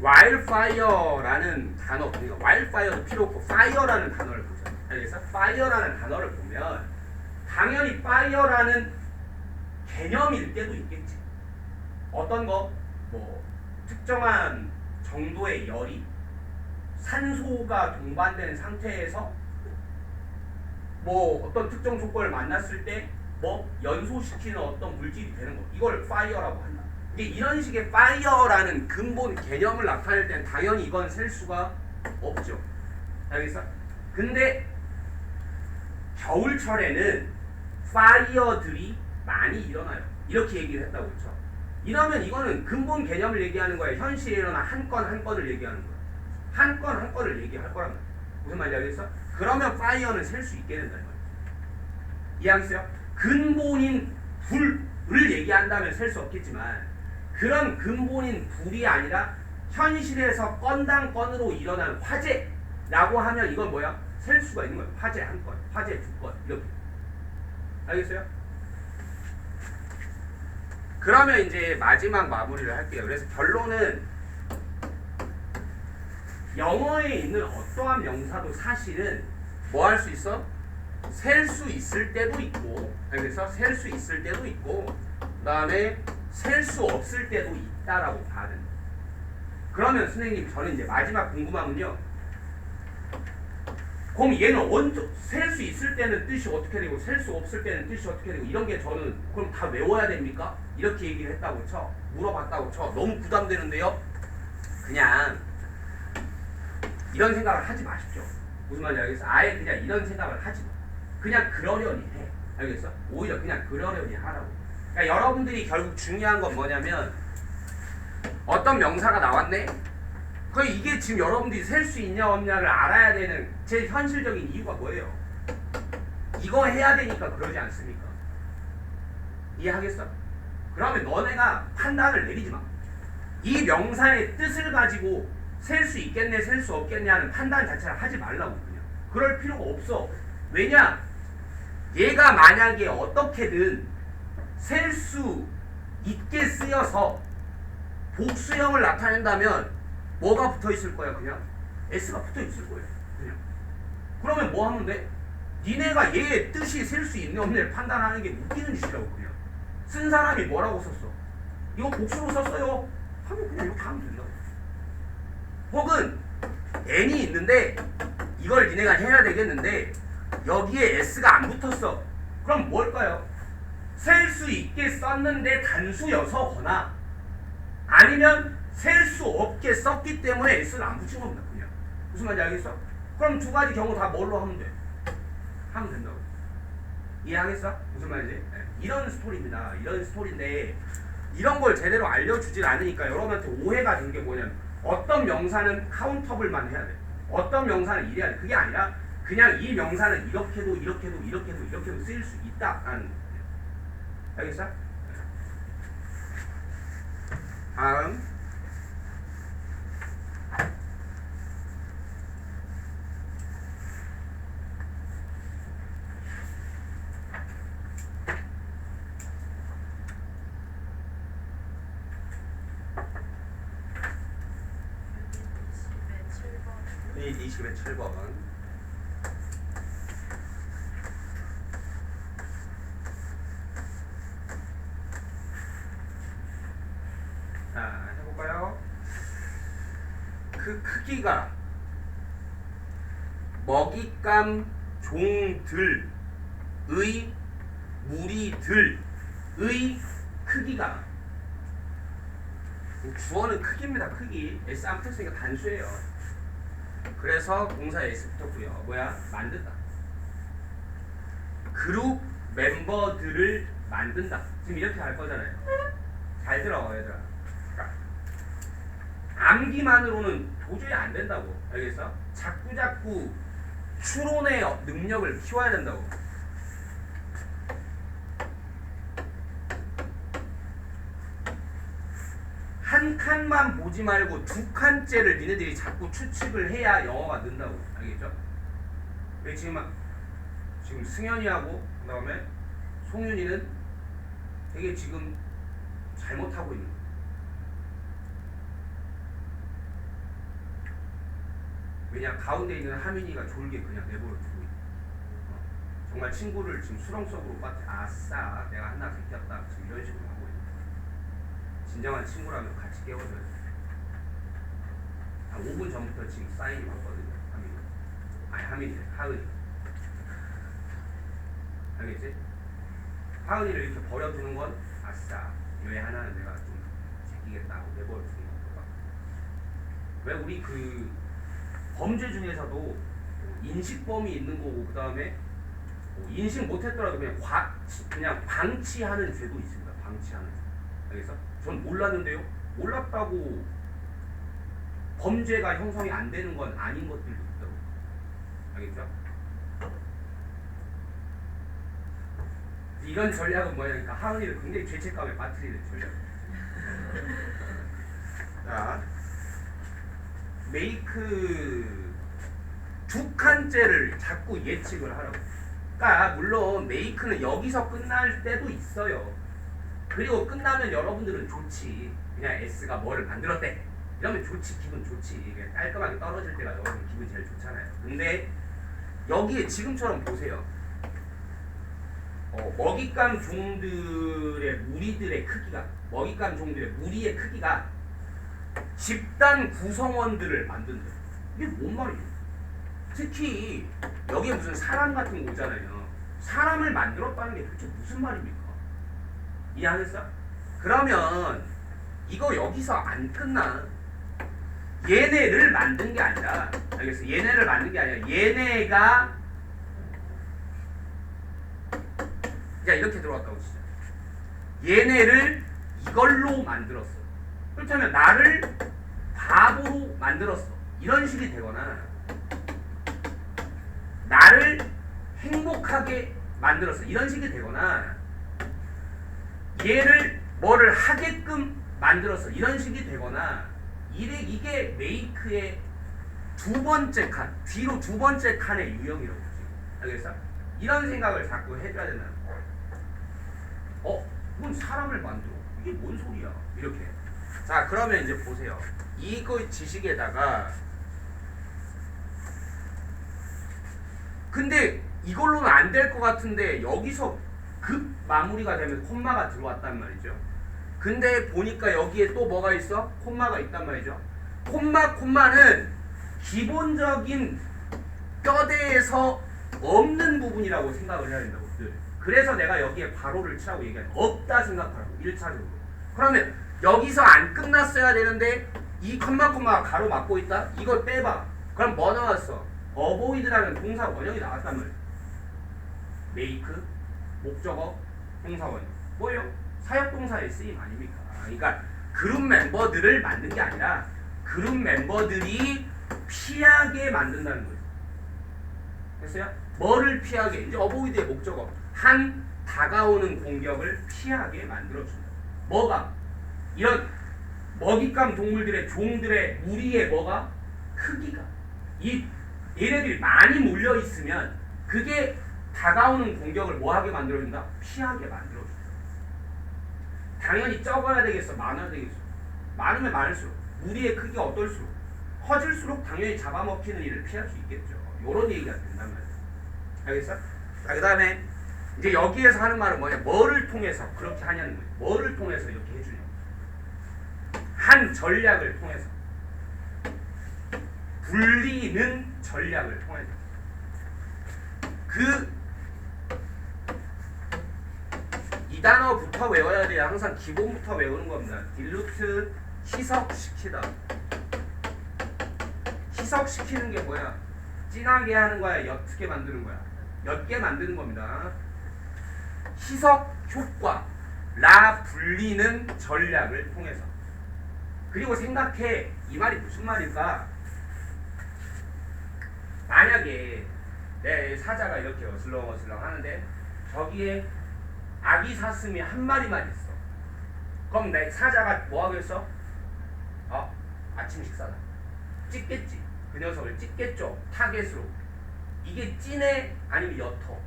S1: wildfire라는 단어, 그러니까 wildfire도 필요 없고 fire라는 단어를 보죠. 알겠어? fire라는 단어를 보면 당연히 fire라는 개념일 때도 있겠지. 어떤 거? 뭐 특정한 정도의 열이 산소가 동반된 상태에서 뭐 어떤 특정 조건을 만났을 때 뭐 연소시키는 어떤 물질이 되는 거, 이걸 fire라고 한다. 이게 이런 식의 fire라는 근본 개념을 나타낼 때는 당연히 이건 셀 수가 없죠. 알겠어? 근데 겨울철에는 fire들이 많이 일어나요. 이렇게 얘기를 했다고 그렇죠? 이러면 이거는 근본 개념을 얘기하는 거예요. 현실에 일어난 한 건 한 건을 얘기하는 거예요. 한 건 한 건을 얘기할 거란 말이에요. 무슨 말인지 알겠어? 그러면 fire는 셀 수 있게 된다는 거예요. 이해하겠어요? 근본인 불을 얘기한다면 셀 수 없겠지만 그런 근본인 불이 아니라 현실에서 건당 건으로 일어나는 화재라고 하면 이건 뭐야? 셀 수가 있는 거예요. 화재 한 건, 화재 두 건, 이렇게. 알겠어요? 그러면 이제 마지막 마무리를 할게요. 그래서 결론은 영어에 있는 어떠한 명사도 사실은 뭐 할 수 있어? 셀 수 있을 때도 있고, 그래서 셀 수 있을 때도 있고, 그 다음에 셀 수 없을 때도 있다라고 봐야 된다. 그러면 선생님, 저는 이제 마지막 궁금함은요. 그럼 얘는 셀 수 있을 때는 뜻이 어떻게 되고 셀 수 없을 때는 뜻이 어떻게 되고 이런 게 저는 그럼 다 외워야 됩니까? 이렇게 얘기를 했다고 쳐. 물어봤다고 쳐. 너무 부담되는데요. 그냥 이런 생각을 하지 마십시오. 무슨 말인지 알겠어? 아예 그냥 이런 생각을 하지 마. 그냥 그러려니 해. 알겠어? 오히려 그냥 그러려니 하라고. 그러니까 여러분들이 결국 중요한 건 뭐냐면 어떤 명사가 나왔네? 그 이게 지금 여러분들이 셀 수 있냐 없냐를 알아야 되는 제일 현실적인 이유가 뭐예요? 이거 해야 되니까 그러지 않습니까? 이해하겠어? 그러면 너네가 판단을 내리지 마. 이 명사의 뜻을 가지고 셀 수 있겠네 셀 수 없겠네 하는 판단 자체를 하지 말라고. 그냥 그럴 필요가 없어. 왜냐? 얘가 만약에 어떻게든 셀 수 있게 쓰여서 복수형을 나타낸다면 뭐가 붙어 있을 거야? 그냥 S가 붙어 있을 거예요. 그냥. 그러면 뭐 하면 돼? 니네가 얘의 뜻이 셀 수 있는 없는를 판단하는 게 웃기는 짓이라고. 그냥 쓴 사람이 뭐라고 썼어? 이거 복수로 썼어요 하면 그냥 이렇게 하면 된다고. 혹은 N이 있는데 이걸 니네가 해야 되겠는데 여기에 S가 안 붙었어. 그럼 뭘까요? 셀 수 있게 썼는데 단수여서거나 아니면 셀 수 없게 썼기 때문에 S를 안 붙인 겁니다. 그냥. 무슨 말인지 알겠어? 그럼 두 가지 경우 다 뭘로 하면 돼? 하면 된다고. 이해하겠어? 무슨 말인지? 네. 이런 스토리입니다. 이런 스토리인데 이런 걸 제대로 알려주질 않으니까 여러분한테 오해가 된 게 뭐냐면 어떤 명사는 카운터블만 해야 돼. 어떤 명사는 이래야 돼. 그게 아니라 그냥 이 명사는 이렇게도 이렇게도 이렇게도 이렇게도 쓰일 수 있다라는 거예요. 알겠어? 다음 유닛 20의 7번. 자, 해볼까요? 그 크기가 먹잇감 종들의 무리들의 크기가 주어는 크기입니다. 크기. S 안 붙었으니까 단수예요. 그래서 동사 S 붙었고요. 뭐야? 만든다. 그룹 멤버들을 만든다. 지금 이렇게 할 거잖아요. 잘 들어 얘들아. 암기만으로는 도저히 안 된다고. 알겠어? 자꾸자꾸 추론의 능력을 키워야 된다고. 한 칸만 보지 말고 두 칸째를 니네들이 자꾸 추측을 해야 영어가 는다고. 알겠죠? 지금 승현이하고 그 다음에 송윤이는 되게 지금 잘못하고 있는 거예요. 왜냐 가운데 있는 하민이가 졸게 그냥 내버려 두고 있는 거예요. 정말 친구를 지금 수렁속으로 빠뜨려 아싸 내가 하나 들켰다 지금 이런 식으로 하고 있는 거예요. 진정한 친구라면 같이 깨워줘야죠. 한 5분 전부터 지금 사인이 왔거든요. 하민이 아니 하민이 하은이 알겠지? 하은이를 이렇게 버려두는 건 아싸 얘 하나는 내가 좀 제끼겠다 하고 내버려 두는 거야. 왜 우리 그 범죄 중에서도 인식범이 있는 거고 그 다음에 인식 못했더라도 그냥 방치하는 죄도 있습니다. 방치하는 죄. 알겠어? 전 몰랐는데요. 몰랐다고 범죄가 형성이 안 되는 건 아닌 것들도 있다고. 알겠죠? 이런 전략은 뭐냐니까 하은이를 굉장히 죄책감에 빠뜨리는 전략. 자, 메이크 두 칸째를 자꾸 예측을 하라고. 그러니까 물론 메이크는 여기서 끝날 때도 있어요. 그리고 끝나면 여러분들은 좋지. 그냥 S가 뭐를 만들었대. 이러면 좋지, 기분 좋지. 그냥 깔끔하게 떨어질 때가 여러분 기분 제일 좋잖아요. 근데 여기에 지금처럼 보세요. 먹잇감 종들의 무리들의 크기가 먹잇감 종들의 무리의 크기가 집단 구성원들을 만든다. 이게 뭔 말이에요? 특히 여기에 무슨 사람 같은 거 오잖아요. 사람을 만들었다는 게 도대체 무슨 말입니까? 이해하겠어? 그러면 이거 여기서 안 끝나. 얘네를 만든 게 아니라 알겠어? 얘네를 만든 게 아니라 얘네가 자 이렇게 들어왔다고 치자. 얘네를 이걸로 만들었어. 그렇다면 나를 바보로 만들었어. 이런 식이 되거나 나를 행복하게 만들었어. 이런 식이 되거나 얘를 뭐를 하게끔 만들었어. 이런 식이 되거나 이게 메이크의 두 번째 칸, 뒤로 두 번째 칸의 유형이라고 보지. 알겠어? 이런 생각을 자꾸 해줘야 된다는 거야. 뭔 사람을 만들어? 이게 뭔 소리야? 이렇게. 자, 그러면 이제 보세요. 이거 지식에다가 근데 이걸로는 안 될 것 같은데 여기서 급 마무리가 되면 콤마가 들어왔단 말이죠. 근데 보니까 여기에 또 뭐가 있어? 콤마가 있단 말이죠. 콤마는 기본적인 뼈대에서 없는 부분이라고 생각을 해야 된다고. 그래서 내가 여기에 바로를 치라고 얘기하는 없다 생각하라고 1차적으로. 그러면 여기서 안 끝났어야 되는데 이 콤마가 가로 막고 있다? 이걸 빼봐. 그럼 뭐 나왔어? 어보이드라는 동사 원형이 나왔단 말이야. 메이크, 목적어, 동사 원형. 뭐예요? 사역동사의 쓰임 아닙니까? 그러니까 그룹 멤버들을 만든 게 아니라 그룹 멤버들이 피하게 만든다는 거죠. 됐어요? 뭐를 피하게? 이제 어보이드의 목적어. 한 다가오는 공격을 피하게 만들어준다. 뭐가? 이런 먹잇감 동물들의 종들의 무리의 뭐가? 크기가. 얘네들이 많이 몰려 있으면 그게 다가오는 공격을 뭐하게 만들어준다? 피하게 만들어준다. 당연히 적어야 되겠어? 많아야 되겠어? 많으면 많을수록 무리의 크기가 어떨수록 커질수록 당연히 잡아먹히는 일을 피할 수 있겠죠. 요런 얘기가 된단 말이야. 알겠어? 자, 그 다음에 이제 여기에서 하는 말은 뭐냐? 뭐를 통해서 그렇게 하냐는 거예요. 뭐를 통해서 이렇게 해주냐고. 한 전략을 통해서. 불리는 전략을 통해서. 이 단어부터 외워야 돼요. 항상 기본부터 외우는 겁니다. 딜루트, 희석시키다. 희석시키는 게 뭐야? 진하게 하는 거야? 옅게 만드는 거야? 옅게 만드는 겁니다. 희석 효과, 불리는 전략을 통해서. 그리고 생각해. 이 말이 무슨 말일까? 만약에 내 사자가 이렇게 어슬렁어슬렁 하는데 저기에 아기 사슴이 한 마리만 있어. 그럼 내 사자가 뭐 하겠어? 아침 식사다. 찍겠지. 그 녀석을 찍겠죠. 타겟으로. 이게 찐해? 아니면 옅어?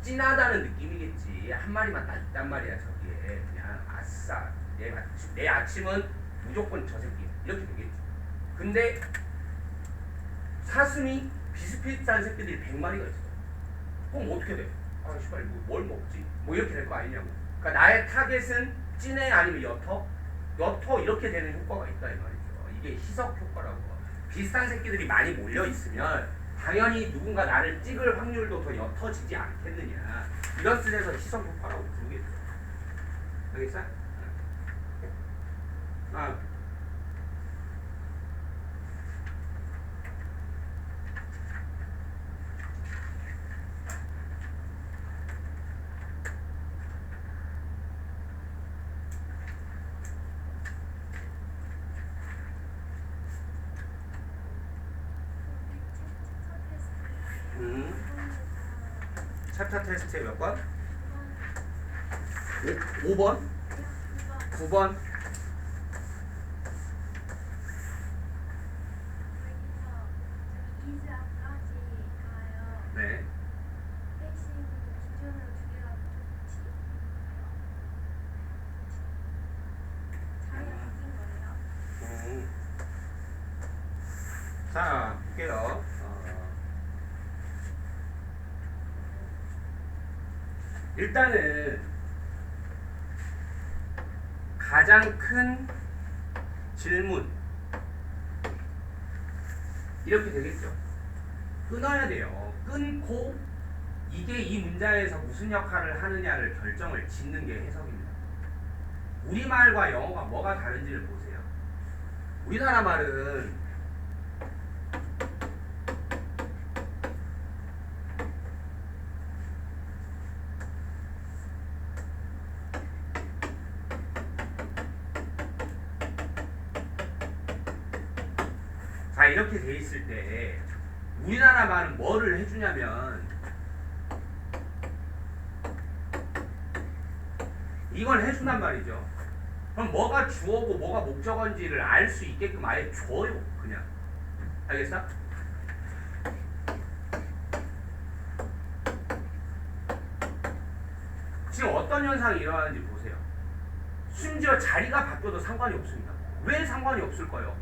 S1: 진하다는 느낌이겠지. 한 마리만 딱 있단 말이야 저기에. 그냥 아싸 내 아침은 무조건 저 새끼 이렇게 되겠지. 근데 사슴이 비슷비슷한 새끼들이 100마리가 있어. 그럼 어떻게 돼? 아 씨발 뭘 먹지? 뭐 이렇게 될 거 아니냐고. 그러니까 나의 타겟은 찐해 아니면 옅어? 옅어 이렇게 되는 효과가 있다 이 말이죠. 이게 희석 효과라고. 비슷한 새끼들이 많이 몰려 있으면 당연히 누군가 나를 찍을 확률도 더 옅어지지 않겠느냐. 이런 뜻에서 희석 효과라고 부르겠죠. 알겠어? 아. 챕터 테스트에 몇 번? 5번? 9번? 네. 자, 볼게요. 일단은 가장 큰 질문 이렇게 되겠죠. 끊어야 돼요. 끊고 이게 이 문장에서 무슨 역할을 하느냐를 결정을 짓는 게 해석입니다. 우리말과 영어가 뭐가 다른지를 보세요. 우리나라 말은 자 이렇게 돼 있을 때 우리나라 말은 뭐를 해주냐면 이걸 해준단 말이죠. 그럼 뭐가 주어고 뭐가 목적어인지를 알 수 있게끔 아예 줘요. 그냥. 알겠어? 지금 어떤 현상이 일어나는지 보세요. 심지어 자리가 바뀌어도 상관이 없습니다. 왜 상관이 없을까요?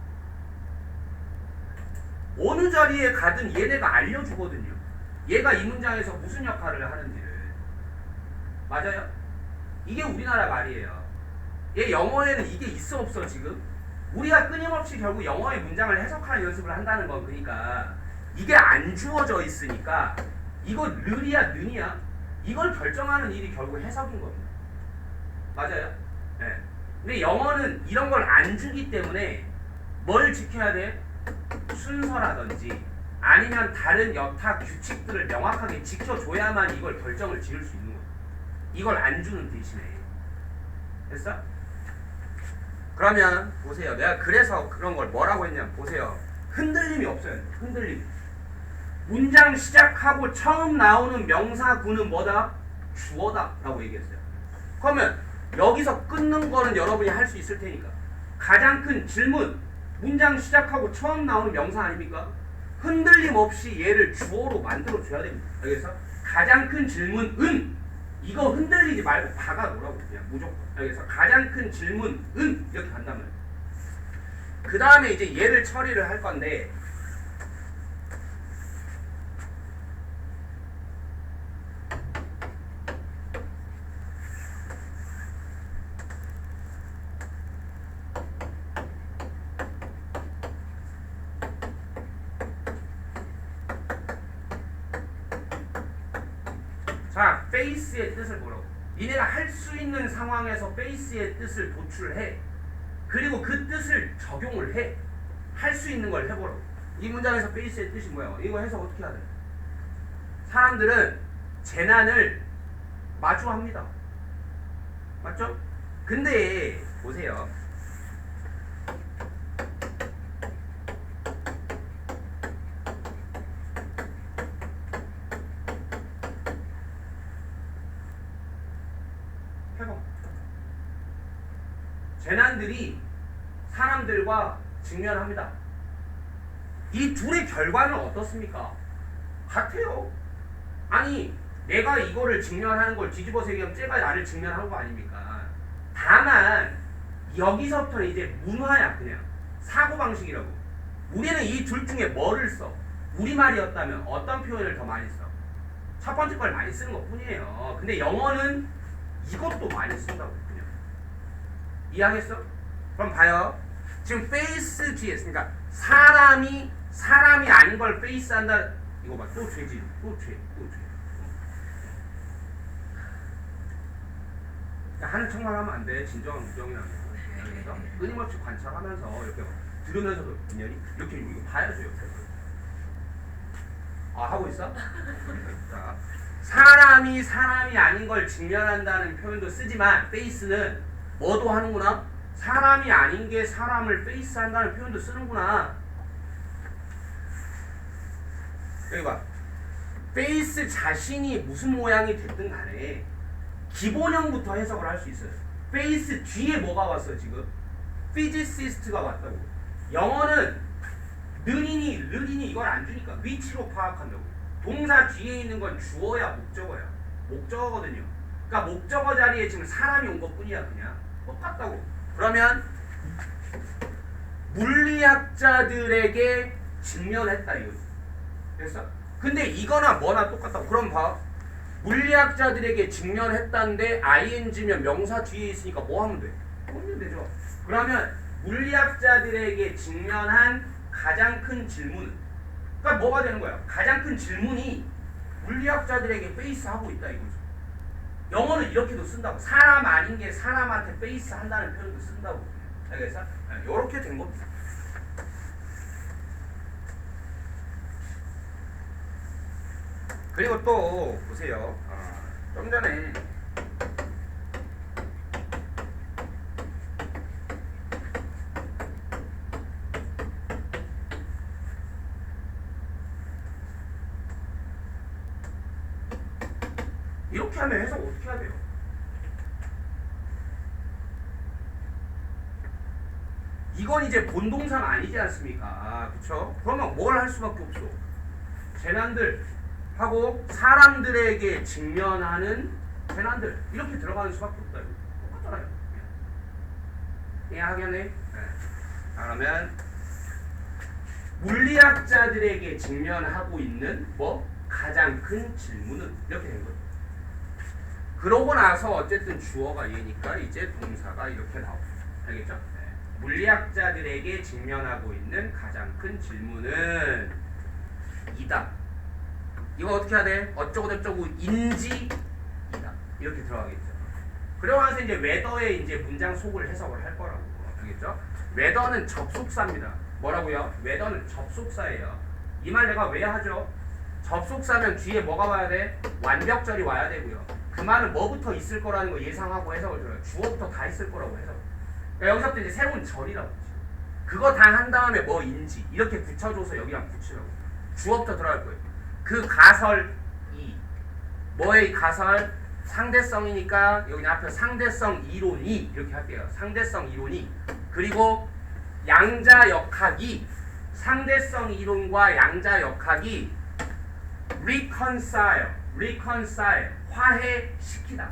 S1: 어느 자리에 가든 얘네가 알려주거든요. 얘가 이 문장에서 무슨 역할을 하는지를. 맞아요? 이게 우리나라 말이에요. 얘 영어에는 이게 있어 없어 지금? 우리가 끊임없이 결국 영어의 문장을 해석하는 연습을 한다는 건 그러니까 이게 안 주어져 있으니까 이거 느리야 느니야 이걸 결정하는 일이 결국 해석인 겁니다. 맞아요? 네. 근데 영어는 이런 걸 안 주기 때문에 뭘 지켜야 돼? 순서라든지 아니면 다른 여타 규칙들을 명확하게 지켜줘야만 이걸 결정을 지을 수 있는 거예요. 이걸 안 주는 대신에. 됐어? 그러면 보세요. 내가 그래서 그런 걸 뭐라고 했냐면 보세요. 흔들림이 없어요. 흔들림. 문장 시작하고 처음 나오는 명사구는 뭐다? 주어다 라고 얘기했어요. 그러면 여기서 끊는 거는 여러분이 할 수 있을 테니까 가장 큰 질문, 문장 시작하고 처음 나오는 명사 아닙니까? 흔들림 없이 얘를 주어로 만들어줘야 됩니다. 알겠어? 가장 큰 질문은 이거 흔들리지 말고 박아 놓으라고 그냥 무조건. 알겠어? 가장 큰 질문은 이렇게 간다면 그 다음에 이제 얘를 처리를 할 건데 자, 베이스의 뜻을 보라고. 니네가 할 수 있는 상황에서 베이스의 뜻을 도출해. 그리고 그 뜻을 적용을 해. 할 수 있는 걸 해보라고. 이 문장에서 베이스의 뜻이 뭐야? 이거 해석 어떻게 해야 돼? 사람들은 재난을 마주합니다. 맞죠? 근데 보세요. 재난들이 사람들과 직면합니다. 이 둘의 결과는 어떻습니까? 같아요. 아니 내가 이거를 직면하는 걸 뒤집어서 얘기하면 쟤가 나를 직면한 거 아닙니까? 다만 여기서부터는 이제 문화야 그냥 사고방식이라고. 우리는 이 둘 중에 뭐를 써? 우리말이었다면 어떤 표현을 더 많이 써? 첫 번째 걸 많이 쓰는 것 뿐이에요. 근데 영어는 이것도 많이 쓴다고 그냥. 이해하겠어? 그럼 봐요. 지금 face 뒤에 그러니까 사람이 아닌 걸 face 한다. 이거 봐. 또 죄지. 또 죄. 하는 척만 하면 안 돼. 진정한 우정이라는 거. 그래서 끊임없이 관찰하면서 이렇게 들으면서도 분열이 이렇게 이거 봐야죠. 옆에서. 하고 있어? 자, 사람이 아닌 걸 직면한다는 표현도 쓰지만 face는 뭐도 하는구나? 사람이 아닌 게 사람을 face한다는 표현도 쓰는구나. 여기 봐. face 자신이 무슨 모양이 됐든 간에 기본형부터 해석을 할 수 있어요. face 뒤에 뭐가 왔어 지금? physicist가 왔다고. 영어는 느리니 이걸 안 주니까 위치로 파악한다고. 동사 뒤에 있는 건 주어야 목적어야. 목적어거든요. 그러니까 목적어 자리에 지금 사람이 온 것뿐이야 그냥. 똑같다고. 그러면 물리학자들에게 직면했다 이거지. 됐어? 근데 이거나 뭐나 똑같다고. 그럼 봐. 물리학자들에게 직면했다는데 ing면 명사 뒤에 있으니까 뭐 하면 돼? 하면 되죠. 그러면 물리학자들에게 직면한 가장 큰 질문은 그러니까 뭐가 되는 거야? 가장 큰 질문이 물리학자들에게 페이스하고 있다 이거죠. 영어는 이렇게도 쓴다고. 사람 아닌 게 사람한테 페이스 한다는 표현도 쓴다고. 알겠어? 이렇게 된 겁니다. 그리고 또 보세요. 좀 전에 이렇게 하면 해석 어떻게 해야 돼요? 이건 이제 본동사는 아니지 않습니까? 그쵸? 그러면 뭘 할 수밖에 없어? 재난들 하고 사람들에게 직면하는 재난들 이렇게 들어가는 수밖에 없다. 똑같잖아요. 이해하겠네? 네. 그러면 물리학자들에게 직면하고 있는 뭐 가장 큰 질문은 이렇게 된 거죠. 그러고 나서 어쨌든 주어가 얘니까 이제 동사가 이렇게 나오죠. 알겠죠? 네. 물리학자들에게 직면하고 있는 가장 큰 질문은 이다. 이거 어떻게 해야 돼? 어쩌고저쩌고 인지이다. 이렇게 들어가겠죠. 그러고 나서 이제 웨더에 이제 문장 속을 해석을 할 거라고. 알겠죠? 웨더는 접속사입니다. 뭐라고요? 웨더는 접속사예요. 이 말 내가 왜 하죠? 접속사면 뒤에 뭐가 와야 돼? 완벽절이 와야 되고요. 그 말은 뭐부터 있을 거라는 거 예상하고 해석을 들어요. 주어부터 다 있을 거라고 해석. 그러니까 여기서부터 이제 새로운 절이라고. 그거 다 한 다음에 뭐인지 이렇게 붙여줘서 여기랑 붙이라고. 주어부터 들어갈 거예요. 그 가설 이 뭐의 가설? 상대성이니까 여기 앞에 상대성 이론이 이렇게 할게요. 상대성 이론이 그리고 양자역학이 상대성 이론과 양자역학이 reconcile 화해시키다.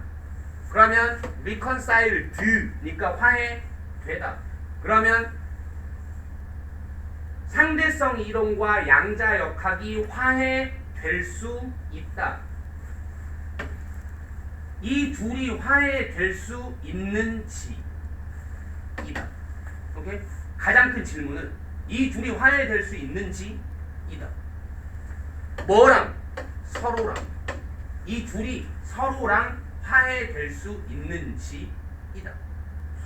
S1: 그러면 reconciled니까 화해되다. 그러면 상대성 이론과 양자역학이 화해될 수 있다. 이 둘이 화해될 수 있는지이다. 오케이? 가장 큰 질문은 이 둘이 화해될 수 있는지이다. 뭐랑? 서로랑. 이 둘이 서로랑 화해될 수 있는지이다.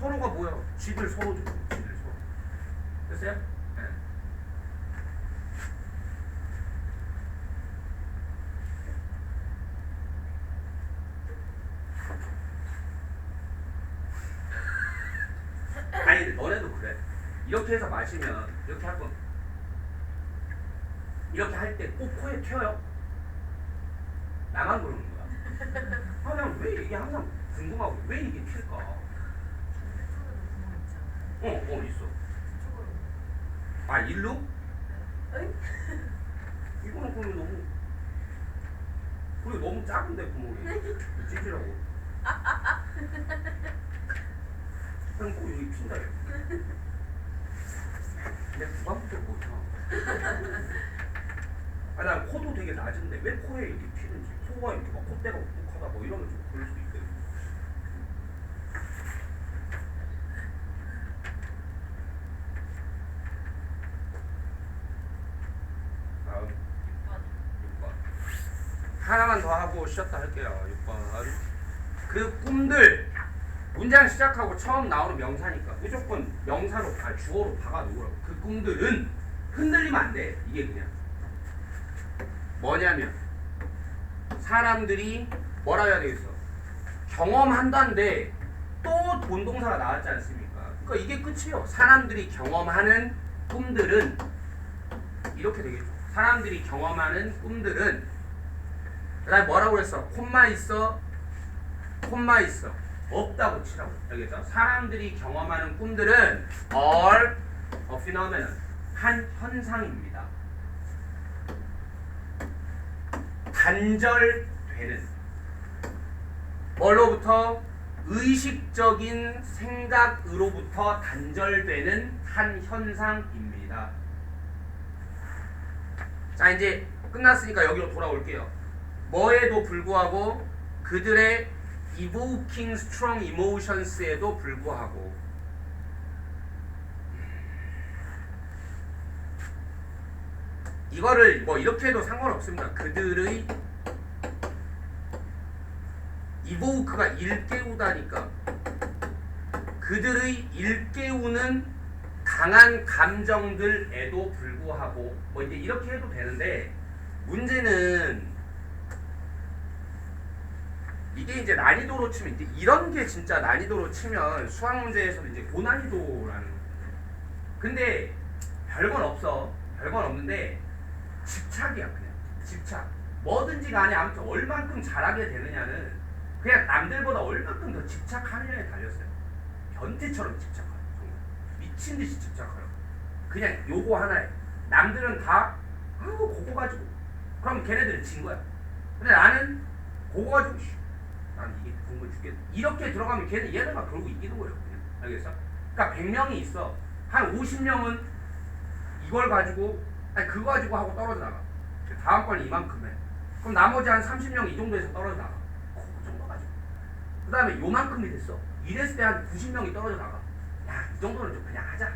S1: 서로가 뭐야? 쥐들 서로죠. 쥐들 서로. 됐어요? 네. 아니 너네도 그래. 이렇게 해서 마시면 이렇게 할 거. 이렇게 할 때 꼭 코에 튀어요. 나만 그러는 거야. 난 왜 이게 항상 궁금하고 왜 이게 튈까? 있어. 일로? 이거는 그러면 너무 그래 너무 너무 작은데 구멍이 찌질하고. 그럼 꼭 여기 핀다. 내 구강부터 못하. 난 코도 되게 낮은데 왜 코에 이렇게 피는지. 코가 이렇게 막 콧대가 욱욱하다 뭐 이러면 좀 그럴 수도 있거든. 다음 6번. 하나만 더 하고 쉬었다 할게요. 6번. 그 꿈들 문장 시작하고 처음 나오는 명사니까 무조건 명사로 주어로 박아 놓으라고. 그 꿈들은 흔들리면 안 돼. 이게 그냥 뭐냐면 사람들이 뭐라 해야 되겠어? 경험한다는데 또 본동사가 나왔지 않습니까? 그러니까 이게 끝이에요. 사람들이 경험하는 꿈들은 이렇게 되겠죠. 사람들이 경험하는 꿈들은 그다음에 뭐라고 그랬어? 콤마 있어? 콤마 있어. 없다고 치라고. 알겠죠? 사람들이 경험하는 꿈들은 are a phenomenon. 한 현상입니다. 단절되는 뭘로부터? 의식적인 생각으로부터 단절되는 한 현상입니다. 자, 이제 끝났으니까 여기로 돌아올게요. 뭐에도 불구하고 그들의 evoking strong emotions에도 불구하고 이거를 뭐 이렇게 해도 상관없습니다. 그들의 evoke가 일깨우다니까 그들의 일깨우는 강한 감정들에도 불구하고 뭐 이제 이렇게 해도 되는데 문제는 이게 이제 난이도로 치면 이제 이런 게 진짜 난이도로 치면 수학 문제에서도 이제 고난이도라는 거예요. 근데 별건 없어. 별건 없는데 집착이야. 그냥 집착. 뭐든지 간에 아무튼 얼만큼 잘하게 되느냐는 그냥 남들보다 얼만큼 더 집착하느냐에 달렸어요. 변태처럼 집착하고 정말 미친듯이 집착하라고. 그냥 요거 하나에 남들은 다 그거 가지고 그럼 걔네들은 진 거야. 근데 나는 그거 가지고 난 이게 공부 죽겠다. 이렇게 들어가면 얘네가 결국 이기는 거예요. 그냥. 알겠어? 그러니까 100명이 있어. 한 50명은 이걸 가지고 아니 그거 가지고 하고 떨어져 나가. 다음번에 이만큼 해. 그럼 나머지 한 30명 이 정도에서 떨어져 나가. 그 정도 가지고. 그 다음에 요만큼이 됐어. 이랬을 때 한 90명이 떨어져 나가. 야, 이 정도는 좀 그냥 하자.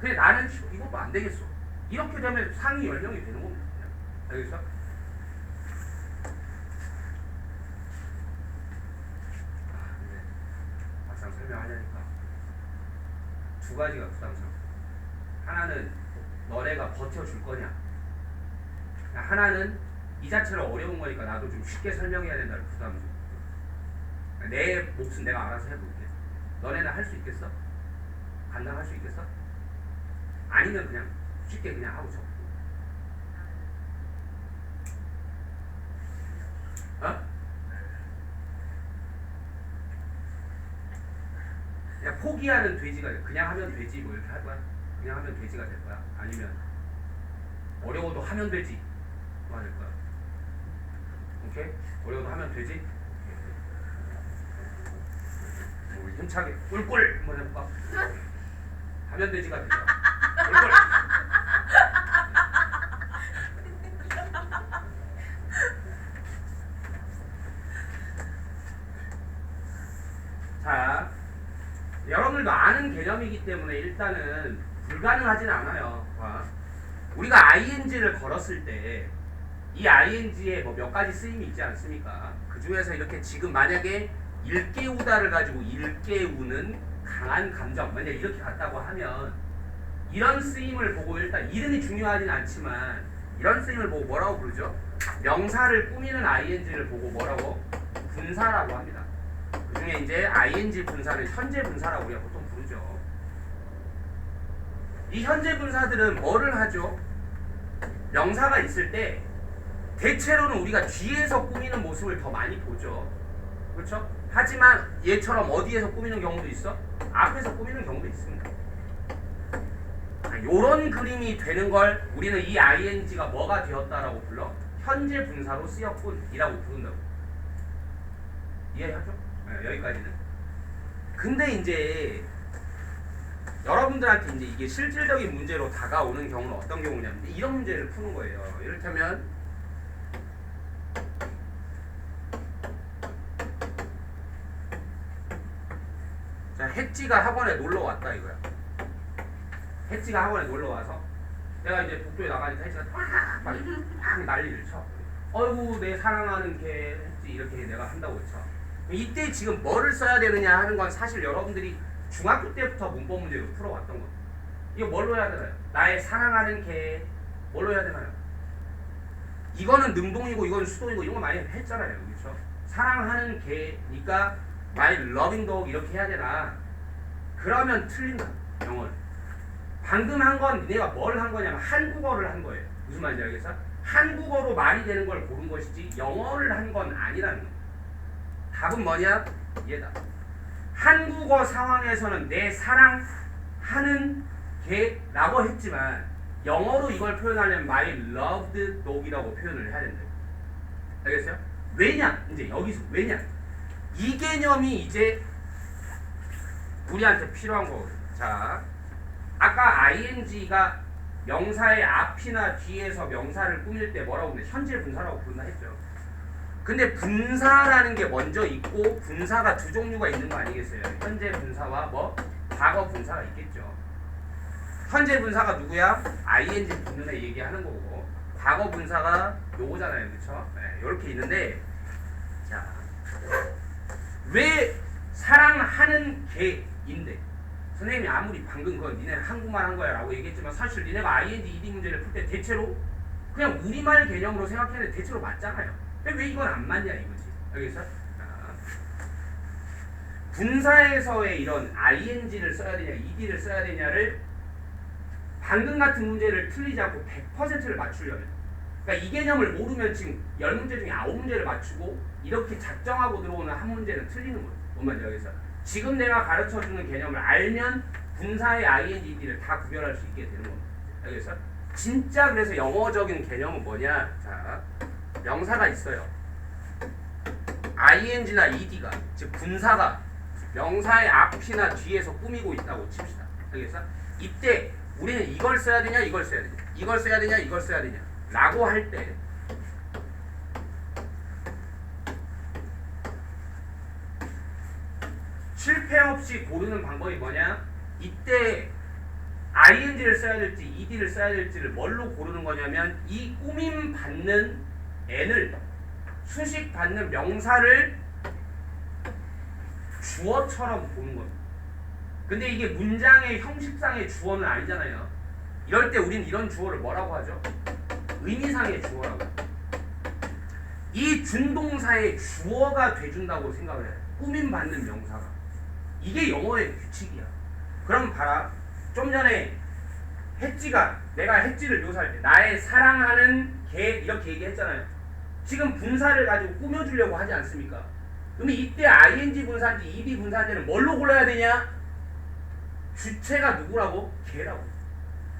S1: 근데 나는 이것도 안 되겠어. 이렇게 되면 상위 10명이 되는 겁니다. 그냥. 알겠어? 막상 설명하려니까 두 가지가 부담스러워. 하나는 너네가 버텨줄 거냐. 하나는 이 자체로 어려운 거니까 나도 좀 쉽게 설명해야 된다는 부담스러워. 내 몫은 내가 알아서 해볼게. 너네는 할 수 있겠어? 감당할 수 있겠어? 아니면 그냥 쉽게 그냥 하고 쳐. 어? 그냥 포기하는 돼지가 돼. 그냥 하면 되지 뭐 이렇게 할 거야? 그냥 하면 돼지가 될 거야? 아니면 어려워도 하면 되지 뭐 할 거야? 오케이? 어려워도 하면 되지? 우리 힘차게 꿀꿀 한번 해볼까? 하면 돼지가 되자. 꿀꿀. 자, 여러분들도 아는 개념이기 때문에 일단은 불가능하진 않아요. 우리가 ing를 걸었을 때 이 ing에 뭐 몇 가지 쓰임이 있지 않습니까? 그 중에서 이렇게 지금 만약에 일깨우다를 가지고 일깨우는 강한 감정 만약 이렇게 갔다고 하면 이런 쓰임을 보고 일단 이름이 중요하진 않지만 이런 쓰임을 보고 뭐라고 부르죠? 명사를 꾸미는 ing를 보고 뭐라고? 분사라고 합니다. 그 중에 이제 ing 분사는 현재 분사라고 우리가 보통 부르죠. 이 현재 분사들은 뭐를 하죠? 명사가 있을 때 대체로는 우리가 뒤에서 꾸미는 모습을 더 많이 보죠. 그렇죠? 하지만 얘처럼 어디에서 꾸미는 경우도 있어? 앞에서 꾸미는 경우도 있습니다. 요런 그림이 되는 걸 우리는 이 ing가 뭐가 되었다라고 불러? 현재 분사로 쓰였군이라고 부른다고. 이해하죠? 네, 여기까지는. 근데 이제 여러분들한테 이제 이게 실질적인 문제로 다가오는 경우는 어떤 경우냐면 이런 문제를 푸는 거예요. 이를테면 자, 혜찌가 학원에 놀러 왔다 이거야. 혜찌가 학원에 놀러 와서 내가 이제 복도에 나가니까 혜찌가 막 난리를 쳐. 어이구 내 사랑하는 걔 혜찌 이렇게 내가 한다고 쳐. 이때 지금 뭐를 써야 되느냐 하는 건 사실 여러분들이 중학교 때부터 문법 문제로 풀어왔던 거. 이거 뭘로 해야 되나요? 나의 사랑하는 걔 뭘로 해야 되나요? 이거는 능동이고 이건 수동이고 이런 거 많이 했잖아요. 그렇죠? 사랑하는 걔니까 my loving dog 이렇게 해야 되나? 그러면 틀린다. 영어는. 방금 한 건 니네가 뭘 한 거냐면 한국어를 한 거예요. 무슨 말인지 알겠어? 한국어로 말이 되는 걸 고른 것이지 영어를 한 건 아니라는 거. 답은 뭐냐? 얘다. 한국어 상황에서는 내 사랑하는 걔라고 했지만 영어로 이걸 표현하려면 my loved dog이라고 표현을 해야 된다. 알겠어요? 왜냐? 이제 여기서 왜냐? 이 개념이 이제 우리한테 필요한 거거든요. 자, 아까 ing가 명사의 앞이나 뒤에서 명사를 꾸밀 때 뭐라고 그랬냐? 현재 분사라고 부른다 했죠. 근데 분사라는 게 먼저 있고 분사가 두 종류가 있는 거 아니겠어요? 현재 분사와 뭐 과거 분사가 있겠죠. 현재 분사가 누구야? ing 붙는 애 얘기하는 거고 과거 분사가 요거잖아요. 그쵸? 네, 요렇게 있는데 자, 왜 사랑하는 걔인데 선생님이 아무리 방금 그건 니네 한국말 한 거야 라고 얘기했지만 사실 니네가 ing, ed 문제를 풀 때 대체로 그냥 우리말 개념으로 생각했는데 대체로 맞잖아요. 근데 왜 이건 안 맞냐 이거지. 여기서 분사에서의 이런 ing를 써야 되냐 ed를 써야 되냐를 방금 같은 문제를 틀리지 않고 100%를 맞추려면 그러니까 이 개념을 모르면 지금 10문제 중에 9문제를 맞추고 이렇게 작정하고 들어오는 한 문제는 틀리는 거예요. 뭔 말인지 알겠어? 지금 내가 가르쳐주는 개념을 알면 분사의 ing, ed를 다 구별할 수 있게 되는 겁니다. 알겠어? 진짜 그래서 영어적인 개념은 뭐냐? 자, 명사가 있어요. ing나 ed가 즉 분사가 명사의 앞이나 뒤에서 꾸미고 있다고 칩시다. 알겠어? 이때 우리는 이걸 써야 되냐 이걸 써야 되냐 이걸 써야 되냐 이걸 써야 되냐 라고 할 때 실패 없이 고르는 방법이 뭐냐? 이때 ing를 써야 될지 ed를 써야 될지를 뭘로 고르는 거냐면 이 꾸밈 받는 n을 수식 받는 명사를 주어처럼 보는 겁니다. 근데 이게 문장의 형식상의 주어는 아니잖아요. 이럴 때 우리는 이런 주어를 뭐라고 하죠? 의미상의 주어라고. 이 준동사의 주어가 돼준다고 생각을 해요. 꾸밈 받는 명사가. 이게 영어의 규칙이야. 그럼 봐라. 좀 전에 혜찌가 내가 혜찌를 묘사할 때 나의 사랑하는 걔 이렇게 얘기했잖아요. 지금 분사를 가지고 꾸며주려고 하지 않습니까? 그러면 이때 ing 분사인지 ed 분사인지는 뭘로 골라야 되냐? 주체가 누구라고? 걔라고.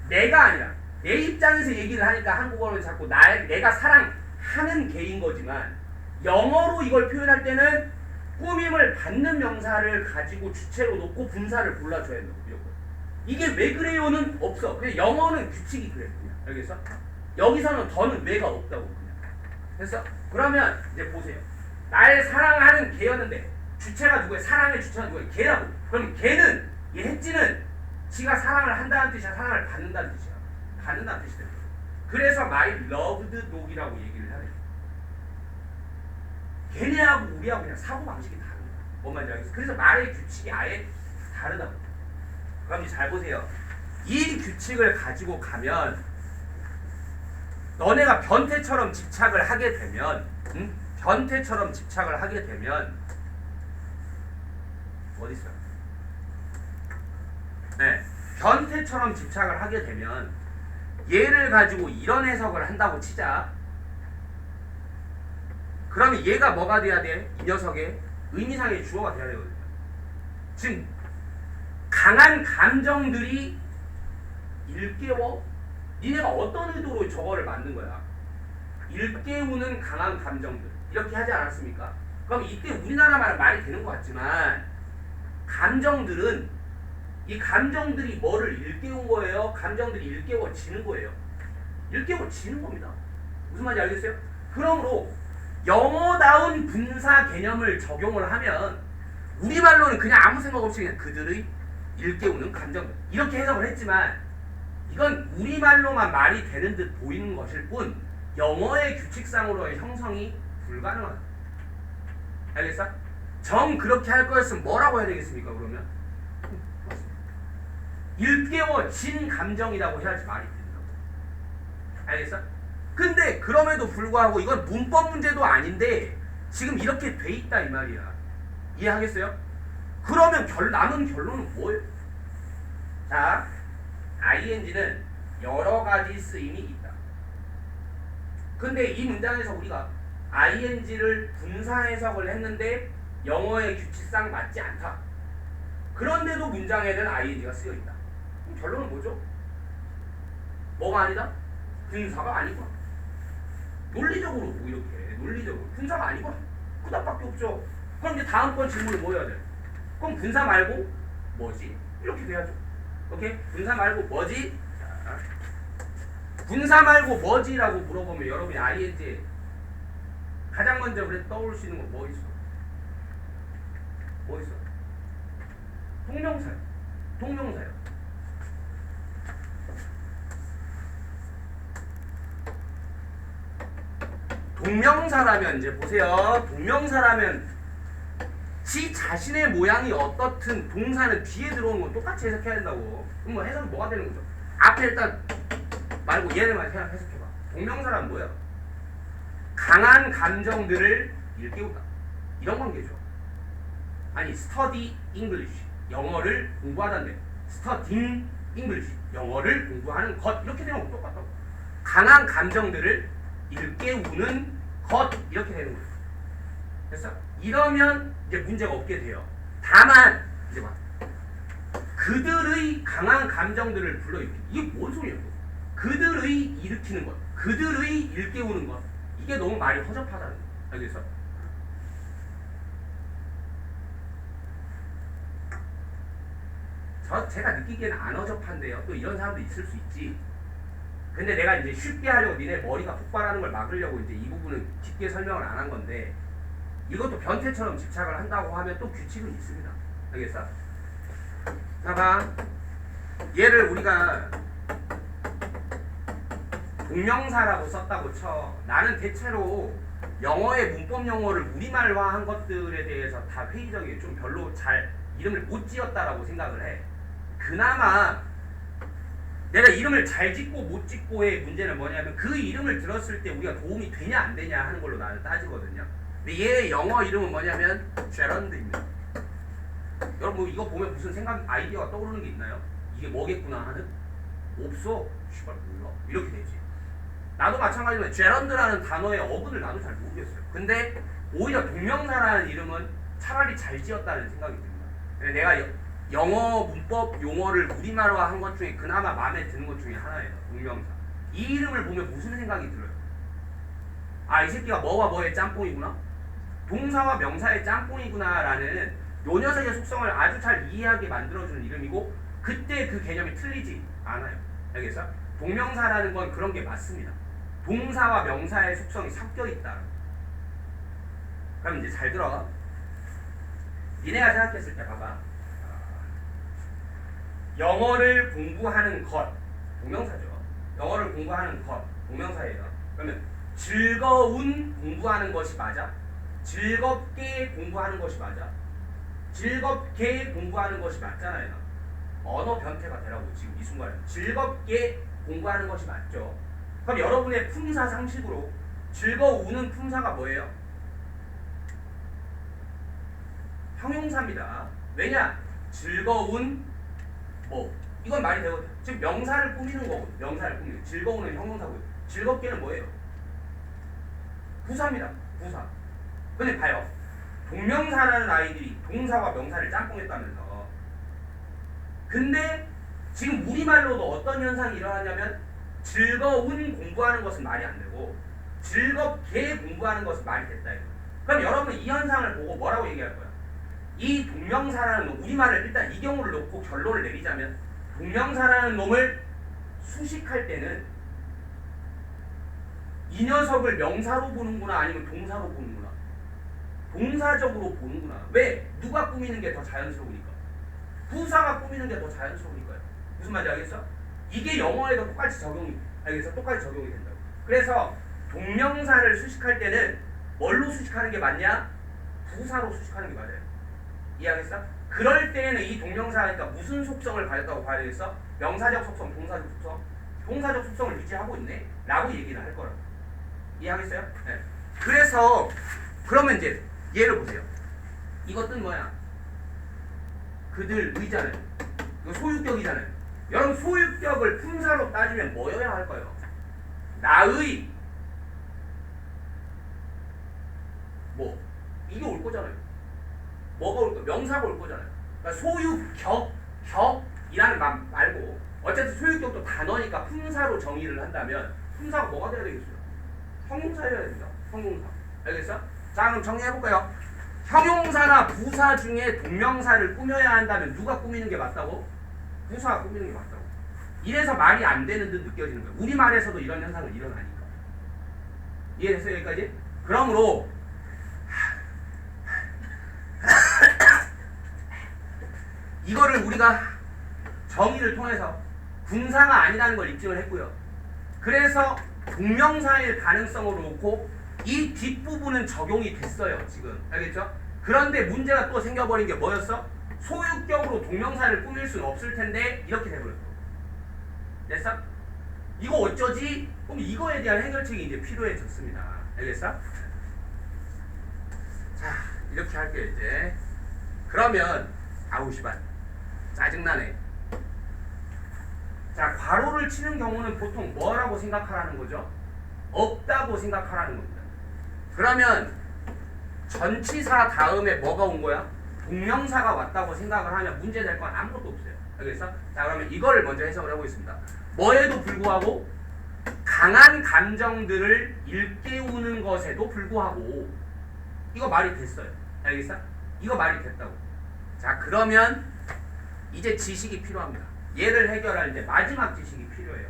S1: 내가 아니라 내 입장에서 얘기를 하니까 한국어로 자꾸 내가 사랑하는 걔인 거지만 영어로 이걸 표현할 때는 꾸밈을 받는 명사를 가지고 주체로 놓고 분사를 골라줘야 된다고. 이게 왜 그래요는 없어. 그냥 영어는 규칙이 그래. 그냥. 알겠어? 여기서는 더는 왜가 없다고. 그냥. 됐어? 그러면 이제 보세요. 나의 사랑하는 걔였는데 주체가 누구야? 사랑의 주체가 누구야? 걔라고. 그럼 걔는 이 혜찌는 지가 사랑을 한다는 뜻이야? 사랑을 받는다는 뜻이야? 받는다는 뜻이 돼요. 그래서 my loved dog이라고 얘기를 하네. 걔네하고 우리하고 그냥 사고방식이 다릅니다. 뭔 말인지 알겠어? 그래서 말의 규칙이 아예 다르다고. 그럼 이제 잘 보세요. 이 규칙을 가지고 가면 너네가 변태처럼 집착을 하게 되면 변태처럼 집착을 하게 되면 어디 있어요? 네, 변태처럼 집착을 하게 되면 얘를 가지고 이런 해석을 한다고 치자. 그러면 얘가 뭐가 돼야 돼? 이 녀석의 의미상의 주어가 돼야 되거든요. 지금 강한 감정들이 일깨워? 니네가 어떤 의도로 저거를 만든 거야? 일깨우는 강한 감정들 이렇게 하지 않았습니까? 그럼 이때 우리나라 말이 되는 것 같지만 감정들은 이 감정들이 뭐를 일깨운 거예요? 감정들이 일깨워지는 거예요. 일깨워지는 겁니다. 무슨 말인지 알겠어요? 그러므로 영어다운 분사 개념을 적용을 하면 우리말로는 그냥 아무 생각 없이 그냥 그들의 일깨우는 감정들 이렇게 해석을 했지만 이건 우리말로만 말이 되는 듯 보이는 것일 뿐 영어의 규칙상으로의 형성이 불가능하다. 알겠어? 정 그렇게 할 거였으면 뭐라고 해야 되겠습니까? 그러면 일깨워진 감정이라고 해야지 말이 된다고. 알겠어? 근데 그럼에도 불구하고 이건 문법 문제도 아닌데 지금 이렇게 돼 있다 이 말이야. 이해하겠어요? 그러면 남은 결론은 뭐예요? 자, ing는 여러 가지 쓰임이 있다. 근데 이 문장에서 우리가 ing를 분사 해석을 했는데 영어의 규칙상 맞지 않다. 그런데도 문장에는 ing가 쓰여 있다. 그럼 결론은 뭐죠? 뭐가 아니다? 분사가 아니구나. 논리적으로 뭐 이렇게 논리적으로 분사가 아니구나. 그다밖에 없죠. 그럼 이제 다음번 질문이 뭐 해야 돼? 그럼 분사 말고 뭐지? 이렇게 돼야죠. 오케이? 분사 말고 뭐지? 자, 분사 말고 뭐지라고 물어보면 여러분이 ing에 가장 먼저 그래 떠올 수 있는 건 뭐 있어? 뭐 있어? 동명사요. 동명사요. 동명사라면 이제 보세요. 동명사라면 지 자신의 모양이 어떻든 동사는 뒤에 들어오는 건 똑같이 해석해야 된다고. 그럼 뭐 해석이 뭐가 되는 거죠? 앞에 일단 말고 얘네만 해석해봐. 동명사란 뭐야? 강한 감정들을 일깨우다. 이런 관계죠. 아니 study English 영어를 공부하던데 studying English 영어를 공부하는 것 이렇게 되는 거 똑같다고. 강한 감정들을 일깨우는 것 이렇게 되는 거예요. 됐어? 이러면 이제 문제가 없게 돼요. 다만 이제 봐. 그들의 강한 감정들을 불러일으키는 이게 뭔 소리야? 그들의 일으키는 것, 그들의 일깨우는 것 이게 너무 말이 허접하다는 거야. 알겠어? 제가 느끼기에는 안 허접한데요. 또 이런 사람도 있을 수 있지. 근데 내가 이제 쉽게 하려고 니네 머리가 폭발하는 걸 막으려고 이제 이 부분은 깊게 설명을 안 한 건데 이것도 변태처럼 집착을 한다고 하면 또 규칙은 있습니다. 알겠어? 자, 봐. 얘를 우리가 동명사라고 썼다고 쳐. 나는 대체로 영어의 문법 용어를 우리말화한 것들에 대해서 다 회의적이에요. 좀 별로 잘 이름을 못 지었다라고 생각을 해. 그나마 내가 이름을 잘 짓고 못 짓고의 문제는 뭐냐면 그 이름을 들었을 때 우리가 도움이 되냐 안 되냐 하는 걸로 나는 따지거든요. 근데 얘의 영어 이름은 뭐냐면 제런드입니다. 여러분 뭐 이거 보면 무슨 생각 아이디어가 떠오르는 게 있나요? 이게 뭐겠구나 하는? 없어. 씨발 몰라. 이렇게 되지. 나도 마찬가지로 제런드라는 단어의 어근을 나도 잘 모르겠어요. 근데 오히려 동명사라는 이름은 차라리 잘 지었다는 생각이 듭니다. 내가 영어 문법 용어를 우리말화한 것 중에 그나마 마음에 드는 것 중에 하나예요. 동명사. 이 이름을 보면 무슨 생각이 들어요? 아, 이 새끼가 뭐와 뭐의 짬뽕이구나? 동사와 명사의 짬뽕이구나 라는 요 녀석의 속성을 아주 잘 이해하게 만들어주는 이름이고 그때 그 개념이 틀리지 않아요. 알겠어? 동명사라는 건 그런 게 맞습니다. 동사와 명사의 속성이 섞여 있다. 그럼 이제 잘 들어. 니네가 생각했을 때 봐봐. 영어를 공부하는 것 동명사죠. 영어를 공부하는 것 동명사예요. 그러면 즐거운 공부하는 것이 맞아? 즐겁게 공부하는 것이 맞아? 즐겁게 공부하는 것이 맞잖아요. 언어 변태가 되라고 지금 이 순간에 즐겁게 공부하는 것이 맞죠. 그럼 여러분의 품사 상식으로 즐거우는 품사가 뭐예요? 형용사입니다. 왜냐? 즐거운 뭐 이건 말이 되거든. 지금 명사를 꾸미는 거고 명사를 꾸미는 즐거운은 형용사고요. 즐겁게는 뭐예요? 부사입니다. 부사. 근데 봐요. 동명사라는 아이들이 동사와 명사를 짬뽕했다면서. 근데 지금 우리말로도 어떤 현상이 일어나냐면 즐거운 공부하는 것은 말이 안 되고 즐겁게 공부하는 것은 말이 됐다 이거. 그럼 여러분 이 현상을 보고 뭐라고 얘기할 거야? 이 동명사라는 놈, 우리말을 일단 이 경우를 놓고 결론을 내리자면 동명사라는 놈을 수식할 때는 이 녀석을 명사로 보는구나 아니면 동사로 보는구나. 동사적으로 보는구나. 왜? 누가 꾸미는 게 더 자연스러우니까. 부사가 꾸미는 게 더 자연스러우니까요. 무슨 말인지 알겠어? 이게 영어에도 똑같이 적용이 알겠어? 똑같이 적용이 된다고. 그래서 동명사를 수식할 때는 뭘로 수식하는 게 맞냐? 부사로 수식하는 게 맞아요. 이해하겠어? 그럴 때에는 이 동명사가 그러니까 무슨 속성을 가졌다고 봐야 되겠어? 명사적 속성, 동사적 속성? 동사적 속성을 유지하고 있네? 라고 얘기를 할 거라고. 이해하겠어요? 네. 그래서 그러면 이제 얘를 보세요. 이것은 뭐야? 그들 의잖아요. 이거 소유격이잖아요. 여러분 소유격을 품사로 따지면 뭐여야 할까요? 나의 뭐 이게 올 거잖아요. 뭐가 올 거? 명사가 올 거잖아요. 그러니까 소유격, 격이라는 말 말고 어쨌든 소유격도 단어니까 품사로 정의를 한다면 품사가 뭐가 돼야 되겠어요? 형용사여야 됩니다. 형용사. 알겠어? 자 그럼 정리해볼까요? 형용사나 부사 중에 동명사를 꾸며야 한다면 누가 꾸미는 게 맞다고? 부사가 꾸미는 게 맞다고. 이래서 말이 안 되는 듯 느껴지는 거예요. 우리말에서도 이런 현상은 일어나니까. 이해됐어요 여기까지? 그러므로 이거를 우리가 정의를 통해서 분사가 아니라는 걸 입증을 했고요. 그래서 동명사일 가능성으로 놓고 이 뒷부분은 적용이 됐어요. 지금 알겠죠? 그런데 문제가 또 생겨버린 게 뭐였어? 소유격으로 동명사를 꾸밀 수는 없을 텐데 이렇게 돼버렸어. 됐어? 이거 어쩌지? 그럼 이거에 대한 해결책이 이제 필요해졌습니다. 알겠어? 자 이렇게 할게요 이제. 그러면 아우 씨발 짜증나네. 자 괄호를 치는 경우는 보통 뭐라고 생각하라는 거죠? 없다고 생각하라는 겁니다. 그러면 전치사 다음에 뭐가 온 거야? 동명사가 왔다고 생각을 하면 문제될 건 아무것도 없어요. 알겠어? 자 그러면 이거를 먼저 해석을 해보겠습니다. 뭐에도 불구하고 강한 감정들을 일깨우는 것에도 불구하고 이거 말이 됐어요. 알겠어? 이거 말이 됐다고. 자 그러면 이제 지식이 필요합니다. 얘를 해결할 이제 마지막 지식이 필요해요.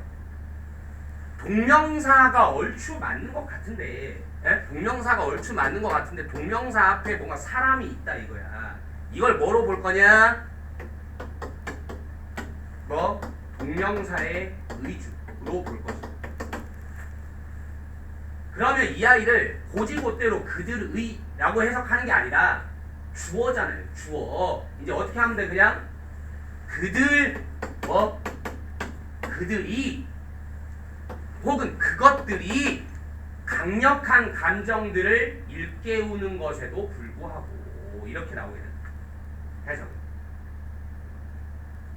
S1: 동명사가 얼추 맞는 것 같은데, 동명사가 얼추 맞는 것 같은데 동명사 앞에 뭔가 사람이 있다 이거야. 이걸 뭐로 볼 거냐? 뭐 동명사의 의주로 볼 거지. 그러면 이 아이를 고지고대로 그들의라고 해석하는 게 아니라 주어잖아요. 주어. 이제 어떻게 하면 돼? 그냥 그들 뭐 그들이 혹은 그것들이 강력한 감정들을 일깨우는 것에도 불구하고 이렇게 나오게 된다. 해석.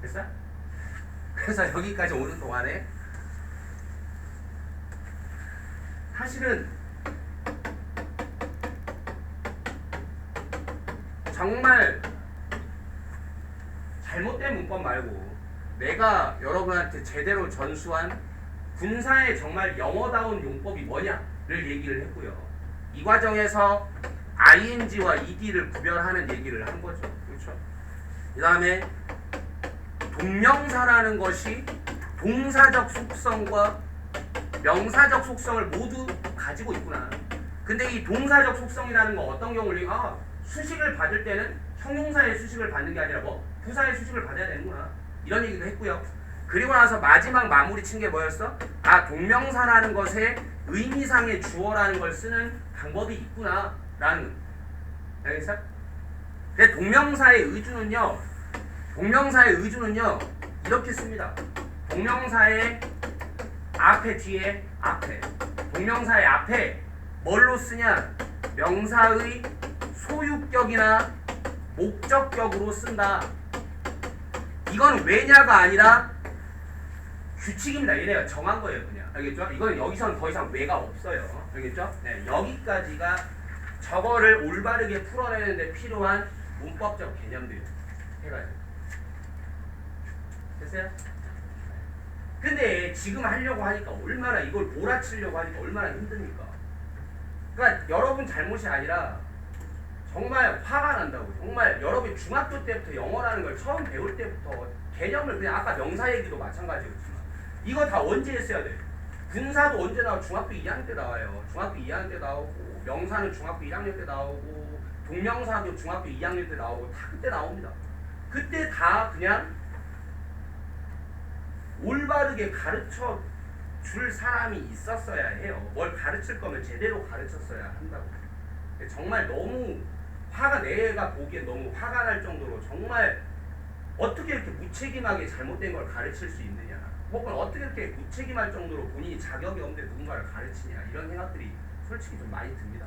S1: 됐어? 그래서 여기까지 오는 동안에 사실은 정말 잘못된 문법 말고 내가 여러분한테 제대로 전수한 군사의 정말 영어다운 용법이 뭐냐를 얘기를 했고요. 이 과정에서 ing와 ed를 구별하는 얘기를 한 거죠. 그렇죠? 그 다음에 동명사라는 것이 동사적 속성과 명사적 속성을 모두 가지고 있구나. 근데 이 동사적 속성이라는 건 어떤 경우를 수식을 받을 때는 형용사의 수식을 받는 게 아니라 뭐 부사의 수식을 받아야 되는구나. 이런 얘기도 했고요. 그리고 나서 마지막 마무리 친 게 뭐였어? 동명사라는 것에 의미상의 주어라는 걸 쓰는 방법이 있구나 라는. 알겠어? 근데 동명사의 의주는요 이렇게 씁니다. 동명사의 앞에 뒤에 앞에 동명사의 앞에 뭘로 쓰냐? 명사의 소유격이나 목적격으로 쓴다. 이건 왜냐가 아니라 규칙입니다. 얘네가 정한 거예요, 그냥. 알겠죠? 이건 여기서는 더 이상 왜가 없어요. 알겠죠? 네, 여기까지가 저거를 올바르게 풀어내는데 필요한 문법적 개념들 해가지고. 됐어요? 근데 지금 하려고 하니까 얼마나 이걸 몰아치려고 하니까 얼마나 힘듭니까? 그러니까 여러분 잘못이 아니라 정말 화가 난다고. 정말 여러분이 중학교 때부터 영어라는 걸 처음 배울 때부터 개념을 그냥 아까 명사 얘기도 마찬가지였지만 이거 다 언제 했어야 돼? 분사도 언제 나와? 중학교 2학년 때 나와요. 중학교 2학년 때 나오고 명사는 중학교 1학년 때 나오고 동명사도 중학교 2학년 때 나오고 다 그때 나옵니다. 그때 다 그냥 올바르게 가르쳐 줄 사람이 있었어야 해요. 뭘 가르칠 거면 제대로 가르쳤어야 한다고. 정말 너무 화가 내가 보기엔 너무 화가 날 정도로 정말 어떻게 이렇게 무책임하게 잘못된 걸 가르칠 수 있느냐, 혹은 어떻게 이렇게 무책임할 정도로 본인이 자격이 없는데 누군가를 가르치냐, 이런 생각들이 솔직히 좀 많이 듭니다.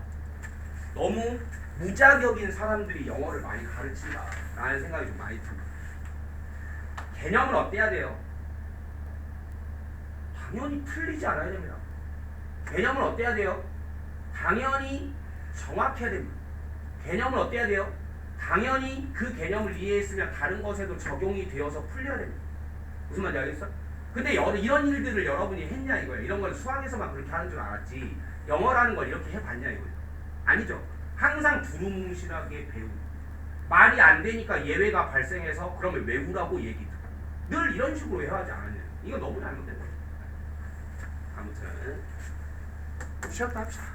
S1: 너무 무자격인 사람들이 영어를 많이 가르친다 라는 생각이 좀 많이 듭니다. 개념을 어때야 돼요? 당연히 틀리지 않아야 됩니다. 개념을 어때야 돼요? 당연히 정확해야 됩니다. 개념을 어때야 돼요? 당연히 그 개념을 이해했으면 다른 것에도 적용이 되어서 풀려야 됩니다. 무슨 말인지 알겠어? 근데 이런 일들을 여러분이 했냐 이거예요. 이런 걸 수학에서만 그렇게 하는 줄 알았지 영어라는 걸 이렇게 해봤냐 이거예요. 아니죠. 항상 두루뭉실하게 배우고 말이 안 되니까 예외가 발생해서 그러면 외우라고 얘기 듣고 늘 이런 식으로 해야하지 않았냐. 이거 너무 잘못된 거예요. 아무튼 쉬었다 합시다.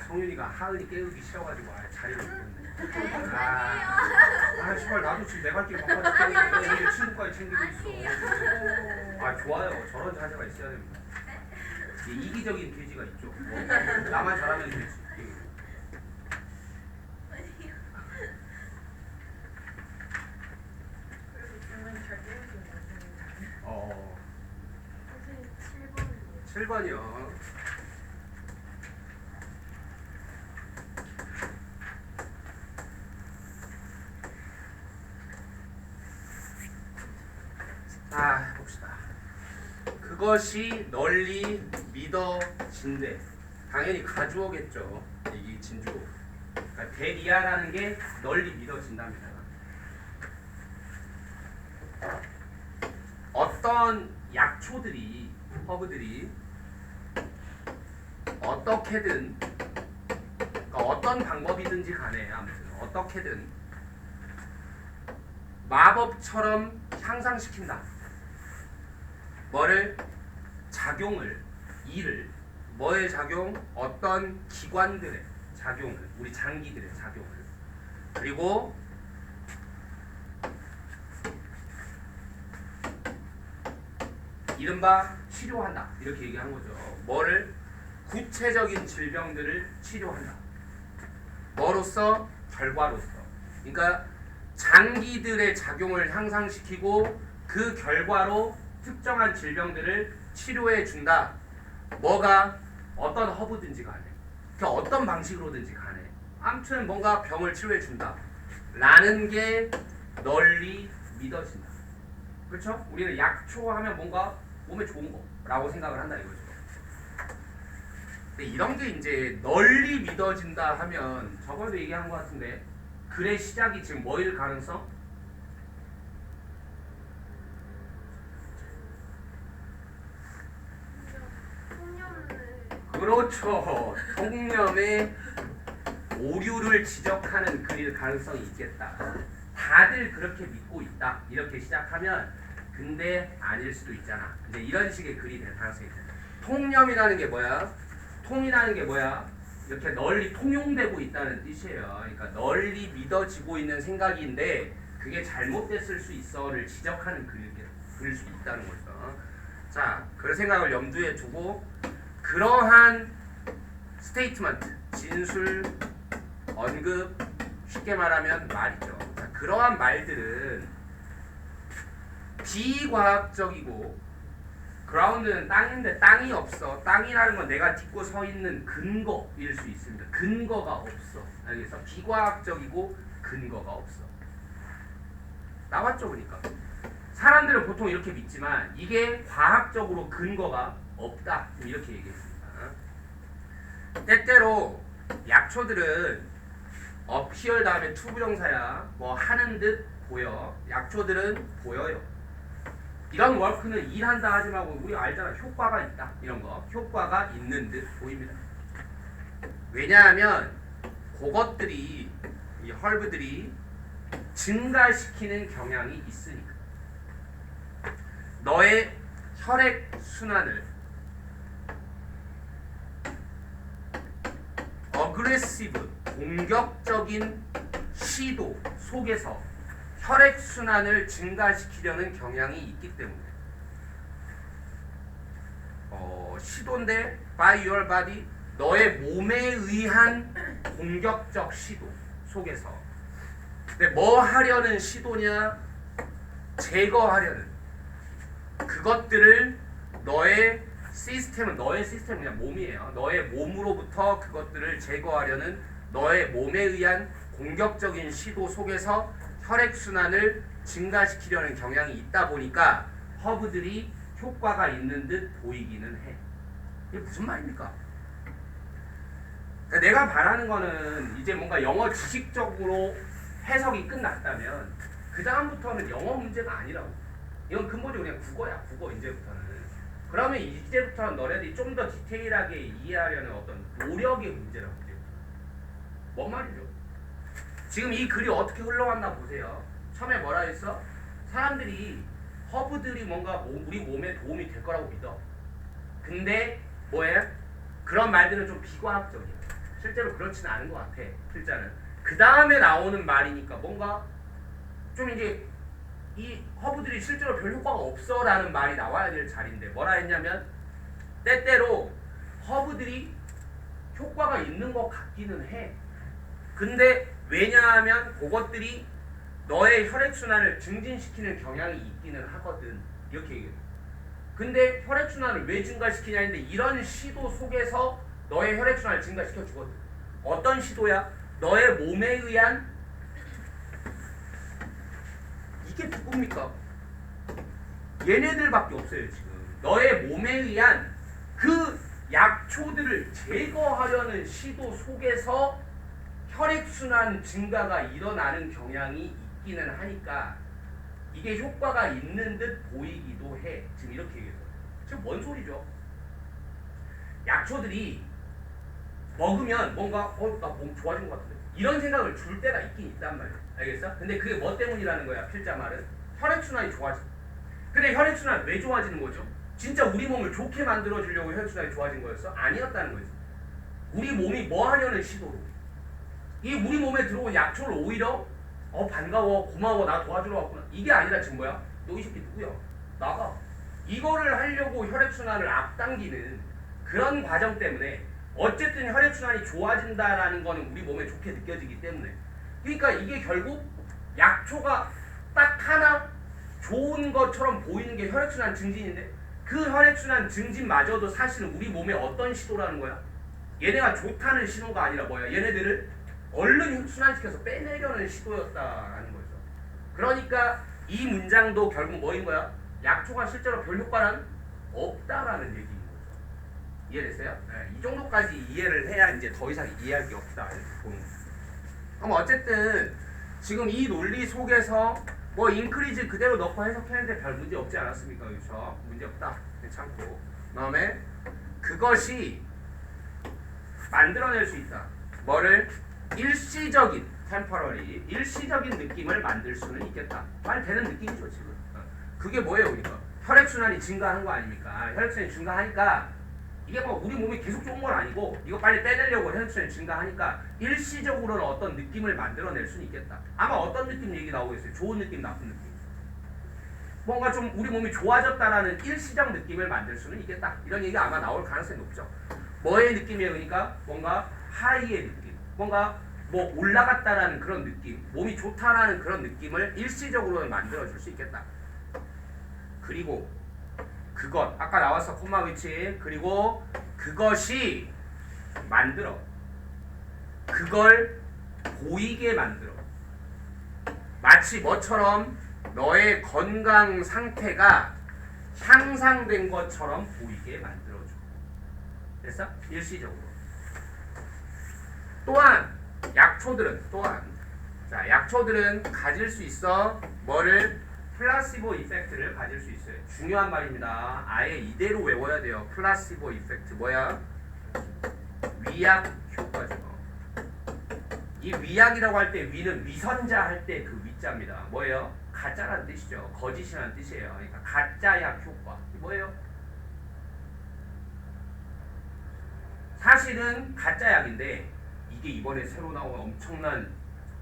S1: 성윤이가 하은이 깨우기 싫어가지고 자리를 못 아, 씨발 나도 지금 내 갈 길 바꿔 죽겠는데 친구까지 챙기고 있어. 아 좋아요. 저런 자세가 있어야 됩니다. 이기적인 돼지가 있죠. 나만 잘하면 되지. 선생님 7번이요. 자, 봅시다. 그것이 널리 믿어진대. 당연히 가주어겠죠. 이 진주어. 그러니까 대리아라는 게 널리 믿어진답니다. 어떤 약초들이, 허브들이 어떻게든, 그러니까 어떤 방법이든지 간에 아무튼 어떻게든 마법처럼 향상시킨다. 뭐를? 작용을, 일을. 뭐의 작용? 어떤 기관들의 작용을, 우리 장기들의 작용을. 그리고 이른바 치료한다. 이렇게 얘기한 거죠. 뭐를? 구체적인 질병들을 치료한다. 뭐로써? 결과로서. 그러니까 장기들의 작용을 향상시키고 그 결과로 특정한 질병들을 치료해 준다. 뭐가? 어떤 허브든지 간에, 그 어떤 방식으로든지 간에 아무튼 뭔가 병을 치료해 준다 라는 게 널리 믿어진다. 그렇죠? 우리는 약초 하면 뭔가 몸에 좋은 거라고 생각을 한다 이거죠. 근데 이런 게 이제 널리 믿어진다 하면 저번에도 얘기한 것 같은데 글의 시작이 지금 뭐일 가능성? 그렇죠. 통념의 오류를 지적하는 글일 가능성이 있겠다. 다들 그렇게 믿고 있다. 이렇게 시작하면 근데 아닐 수도 있잖아. 이제 이런 식의 글이 될 가능성이 있다. 통념이라는 게 뭐야? 통이라는 게 뭐야? 이렇게 널리 통용되고 있다는 뜻이에요. 그러니까 널리 믿어지고 있는 생각인데 그게 잘못됐을 수 있어를 지적하는 글일 수 있다는 거죠. 자, 그 생각을 염두에 두고 그러한 스테이트먼트, 진술, 언급, 쉽게 말하면 말이죠. 그러한 말들은 비과학적이고 그라운드는 땅인데 땅이 없어. 땅이라는 건 내가 딛고 서 있는 근거일 수 있습니다. 근거가 없어. 알겠어? 비과학적이고 근거가 없어. 나왔죠, 그러니까. 사람들은 보통 이렇게 믿지만 이게 과학적으로 근거가 없다. 이렇게 얘기했습니다. 때때로 약초들은 appear 다음에 to 부정사야. 뭐 하는 듯 보여. 약초들은 보여요. 이런 워크는 일한다 하지 말고 우리 알잖아. 효과가 있다. 이런 거. 효과가 있는 듯 보입니다. 왜냐하면 그것들이 이 헐브들이 증가시키는 경향이 있으니까. 너의 혈액 순환을 어그레시브 공격적인 시도 속에서 혈액 순환을 증가시키려는 경향이 있기 때문에 시도인데 by your body 너의 몸에 의한 공격적 시도 속에서 근데 뭐 하려는 시도냐 제거하려는 그것들을 너의 시스템은 그냥 몸이에요. 너의 몸으로부터 그것들을 제거하려는 너의 몸에 의한 공격적인 시도 속에서 혈액순환을 증가시키려는 경향이 있다 보니까 허브들이 효과가 있는 듯 보이기는 해. 이게 무슨 말입니까? 그러니까 내가 바라는 거는 이제 뭔가 영어 지식적으로 해석이 끝났다면 그 다음부터는 영어 문제가 아니라고. 이건 근본적으로 그냥 국어야. 국어 이제부터는. 그러면 이제부터는 너네들이 좀 더 디테일하게 이해하려는 어떤 노력의 문제라고. 뭔 말이죠? 지금 이 글이 어떻게 흘러왔나 보세요. 처음에 뭐라 했어? 사람들이 허브들이 뭔가 우리 몸에 도움이 될 거라고 믿어. 근데 뭐예요? 그런 말들은 좀 비과학적이야. 실제로 그렇지는 않은 것 같아. 필자는. 그 다음에 나오는 말이니까 뭔가 좀 이제 이 허브들이 실제로 별 효과가 없어 라는 말이 나와야 될 자리인데 뭐라 했냐면 때때로 허브들이 효과가 있는 것 같기는 해. 근데 왜냐하면 그것들이 너의 혈액순환을 증진시키는 경향이 있기는 하거든. 이렇게 얘기해요. 근데 혈액순환을 왜 증가시키냐 했는데 이런 시도 속에서 너의 혈액순환을 증가시켜 주거든. 어떤 시도야? 너의 몸에 의한 이게 누굽니까? 얘네들밖에 없어요 지금. 너의 몸에 의한 그 약초들을 제거하려는 시도 속에서 혈액순환 증가가 일어나는 경향이 있기는 하니까 이게 효과가 있는 듯 보이기도 해. 지금 이렇게 얘기해서. 지금 뭔 소리죠? 약초들이 먹으면 뭔가 나 몸 좋아진 것 같은데 이런 생각을 줄 때가 있긴 있단 말이야. 알겠어? 근데 그게 뭐 때문이라는 거야? 필자 말은 혈액순환이 좋아져. 근데 혈액순환 왜 좋아지는 거죠? 진짜 우리 몸을 좋게 만들어주려고 혈액순환이 좋아진 거였어? 아니었다는 거였어. 우리 몸이 뭐 하려는 시도로 이 우리 몸에 들어온 약초를 오히려 반가워 고마워 나 도와주러 왔구나 이게 아니라 지금 뭐야? 너 이 새끼 누구야? 나가. 이거를 하려고 혈액순환을 앞당기는 그런 과정 때문에 어쨌든 혈액순환이 좋아진다라는 거는 우리 몸에 좋게 느껴지기 때문에 그러니까 이게 결국 약초가 딱 하나 좋은 것처럼 보이는 게 혈액순환 증진인데 그 혈액순환 증진마저도 사실은 우리 몸에 어떤 시도라는 거야? 얘네가 좋다는 신호가 아니라 뭐야? 얘네들을 얼른 순환시켜서 빼내려는 시도였다라는 거죠. 그러니까 이 문장도 결국 뭐인 거야? 약초가 실제로 별 효과는 없다라는 얘기인 거죠. 이해됐어요? 네, 이 정도까지 이해를 해야 이제 더 이상 이해할 게 없다 이렇게 보는 거죠. 그럼 어쨌든 지금 이 논리 속에서 뭐 인크리즈 그대로 넣고 해석했는데 별 문제 없지 않았습니까? 그렇죠? 문제 없다. 괜찮고. 그다음에 그것이 만들어낼 수 있다. 뭐를? 일시적인 템퍼러리 일시적인 느낌을 만들 수는 있겠다. 말 되는 느낌이죠 지금. 그게 뭐예요 그러니까? 혈액순환이 증가하는 거 아닙니까? 혈액순환이 증가하니까 이게 뭐 우리 몸이 계속 좋은 건 아니고 이거 빨리 빼내려고 혈액순환이 증가하니까 일시적으로는 어떤 느낌을 만들어낼 수는 있겠다. 아마 어떤 느낌 얘기 나오겠어요? 좋은 느낌, 나쁜 느낌. 뭔가 좀 우리 몸이 좋아졌다라는 일시적 느낌을 만들 수는 있겠다. 이런 얘기가 아마 나올 가능성이 높죠. 뭐의 느낌이에요? 그러니까 뭔가 하이의 느낌. 뭔가 뭐 올라갔다라는 그런 느낌, 몸이 좋다라는 그런 느낌을 일시적으로는 만들어줄 수 있겠다. 그리고 그것 아까 나왔어 콤마 위치. 그리고 그것이 만들어 그걸 보이게 만들어. 마치 뭐처럼 너의 건강 상태가 향상된 것처럼 보이게 만들어줘. 됐어? 일시적으로. 또한 약초들은 가질 수 있어. 뭐를? 플라시보 이펙트를 가질 수 있어요. 중요한 말입니다. 아예 이대로 외워야 돼요. 플라시보 이펙트 뭐야? 위약 효과죠. 이 위약이라고 할 때 위는 위선자 할 때 그 위자입니다. 뭐예요? 가짜라는 뜻이죠. 거짓이라는 뜻이에요. 그러니까 가짜약 효과. 뭐예요? 사실은 가짜약인데 이게 이번에 새로 나온 엄청난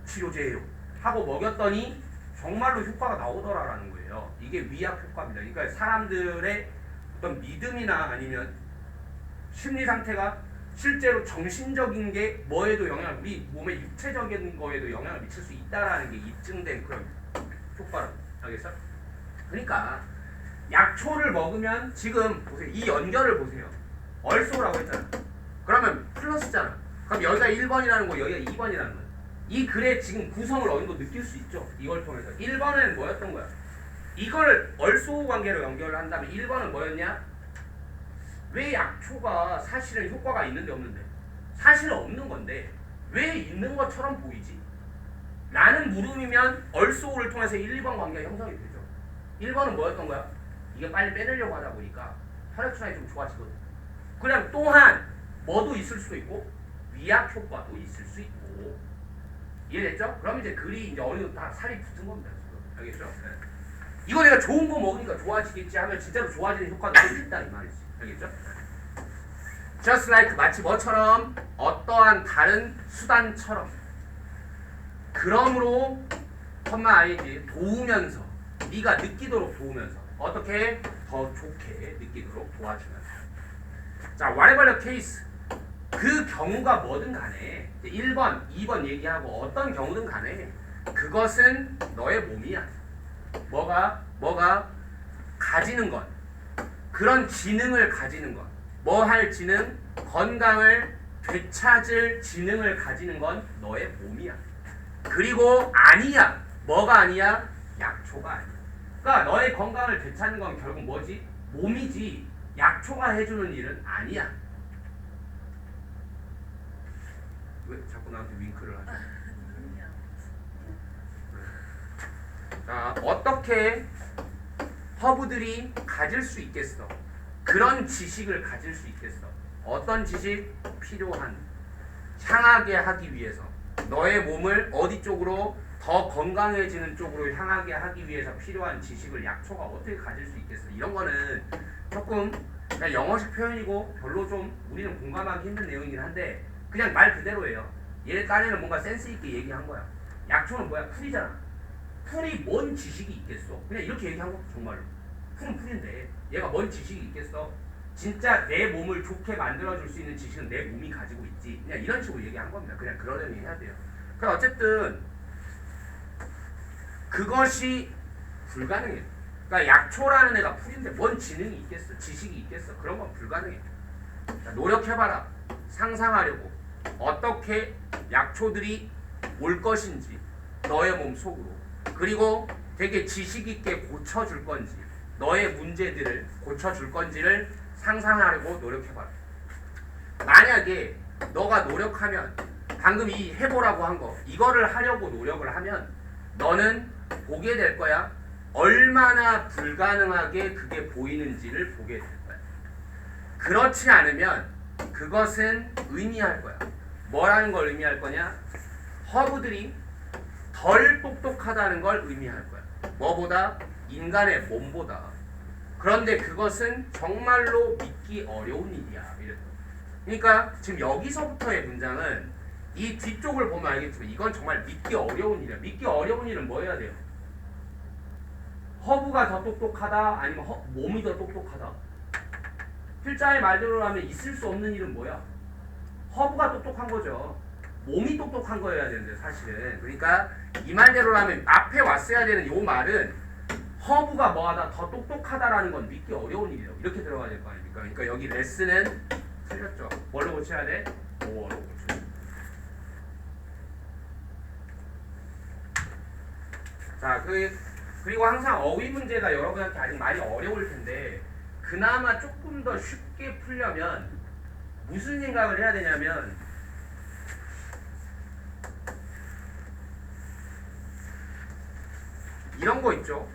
S1: 치료제예요 하고 먹였더니 정말로 효과가 나오더라라는 거예요. 이게 위약 효과입니다. 그러니까 사람들의 어떤 믿음이나 아니면 심리 상태가 실제로 정신적인 게 뭐에도 영향을, 우리 몸의 육체적인 거에도 영향을 미칠 수 있다라는 게 입증된 그런 효과라고. 알겠어? 그러니까 약초를 먹으면 지금 보세요. 이 연결을 보세요. 얼쏘라고 했잖아. 그러면 플러스잖아. 그럼 여기가 1번이라는 거, 여기가 2번이라는 거야. 이 글의 지금 구성을 어느 정도 느낄 수 있죠. 이걸 통해서. 1번은 뭐였던 거야? 이걸 얼쏘 관계로 연결을 한다면 1번은 뭐였냐? 왜 약초가 사실은 효과가 있는데 없는데? 사실은 없는 건데 왜 있는 것처럼 보이지? 라는 물음이면 얼쏘를 통해서 1, 2번 관계가 형성이 되죠. 1번은 뭐였던 거야? 이게 빨리 빼내려고 하다 보니까 혈액순환이 좀 좋아지거든. 그냥 또한 뭐도 있을 수도 있고 위약 효과도 있을 수 있고. 이해됐죠? 그럼 이제 글이 이제 어느 정도 다 살이 붙은 겁니다. 지금. 알겠죠? 네. 이거 내가 좋은 거 먹으니까 좋아지겠지 하면 진짜로 좋아지는 효과도 있다 이 말이지. 알겠죠? Just like 마치 뭐처럼 어떠한 다른 수단처럼. 그러므로 컴마 ing 도우면서 네가 느끼도록 도우면서 어떻게 더 좋게 느끼도록 도와주면서. 자, whatever the case 그 경우가 뭐든 간에 1번, 2번 얘기하고 어떤 경우든 간에 그것은 너의 몸이야. 뭐가 가지는 것, 그런 지능을 가지는 것, 뭐 할 지능, 건강을 되찾을 지능을 가지는 건 너의 몸이야. 그리고 아니야. 뭐가 아니야? 약초가 아니야. 그러니까 너의 건강을 되찾는 건 결국 뭐지? 몸이지. 약초가 해주는 일은 아니야. 왜 자꾸 나한테 윙크를 하지? 자, 어떻게 허브들이 가질 수 있겠어? 그런 지식을 가질 수 있겠어? 어떤 지식? 필요한, 향하게 하기 위해서 너의 몸을 어디 쪽으로 더 건강해지는 쪽으로 향하게 하기 위해서 필요한 지식을 약초가 어떻게 가질 수 있겠어? 이런 거는 조금 그냥 영어식 표현이고 별로 좀 우리는 공감하기 힘든 내용이긴 한데 그냥 말 그대로예요. 얘 딴에는 뭔가 센스 있게 얘기한 거야. 약초는 뭐야? 풀이잖아. 풀이 뭔 지식이 있겠어? 그냥 이렇게 얘기한 거 정말로. 풀은 풀인데 얘가 뭔 지식이 있겠어? 진짜 내 몸을 좋게 만들어줄 수 있는 지식은 내 몸이 가지고 있지. 그냥 이런 식으로 얘기한 겁니다. 그냥 그러려니 해야 돼요. 그러니까 어쨌든 그것이 불가능해. 그러니까 약초라는 애가 풀인데 뭔 지능이 있겠어? 지식이 있겠어? 그런 건 불가능해. 자, 노력해봐라. 상상하려고. 어떻게 약초들이 올 것인지 너의 몸 속으로. 그리고 되게 지식 있게 고쳐줄 건지 너의 문제들을 고쳐줄 건지를 상상하려고 노력해봐라. 만약에 너가 노력하면 방금 이 해보라고 한 거 이거를 하려고 노력을 하면 너는 보게 될 거야. 얼마나 불가능하게 그게 보이는지를 보게 될 거야. 그렇지 않으면 그것은 의미할 거야. 뭐라는 걸 의미할 거냐? 허브들이 덜 똑똑하다는 걸 의미할 거야. 뭐보다? 인간의 몸보다. 그런데 그것은 정말로 믿기 어려운 일이야. 그러니까 지금 여기서부터의 문장은 이 뒤쪽을 보면 알겠지만 이건 정말 믿기 어려운 일이야. 믿기 어려운 일은 뭐 해야 돼요? 허브가 더 똑똑하다? 아니면 몸이 더 똑똑하다? 필자의 말대로 하면 있을 수 없는 일은 뭐야? 허브가 똑똑한 거죠. 몸이 똑똑한 거여야 되는데 사실은. 그러니까 이 말대로라면 앞에 왔어야 되는 요 말은 허브가 뭐하다 더 똑똑하다라는 건 믿기 어려운 일이라고 이렇게 들어가야 될 거 아닙니까? 그러니까 여기 레슨은 틀렸죠. 뭘로 고쳐야 돼? 모어로 고쳐야 돼. 자, 그리고 항상 어휘 문제가 여러분한테 아직 많이 어려울 텐데 그나마 조금 더 쉽게 풀려면 무슨 생각을 해야 되냐면 이런 거 있죠.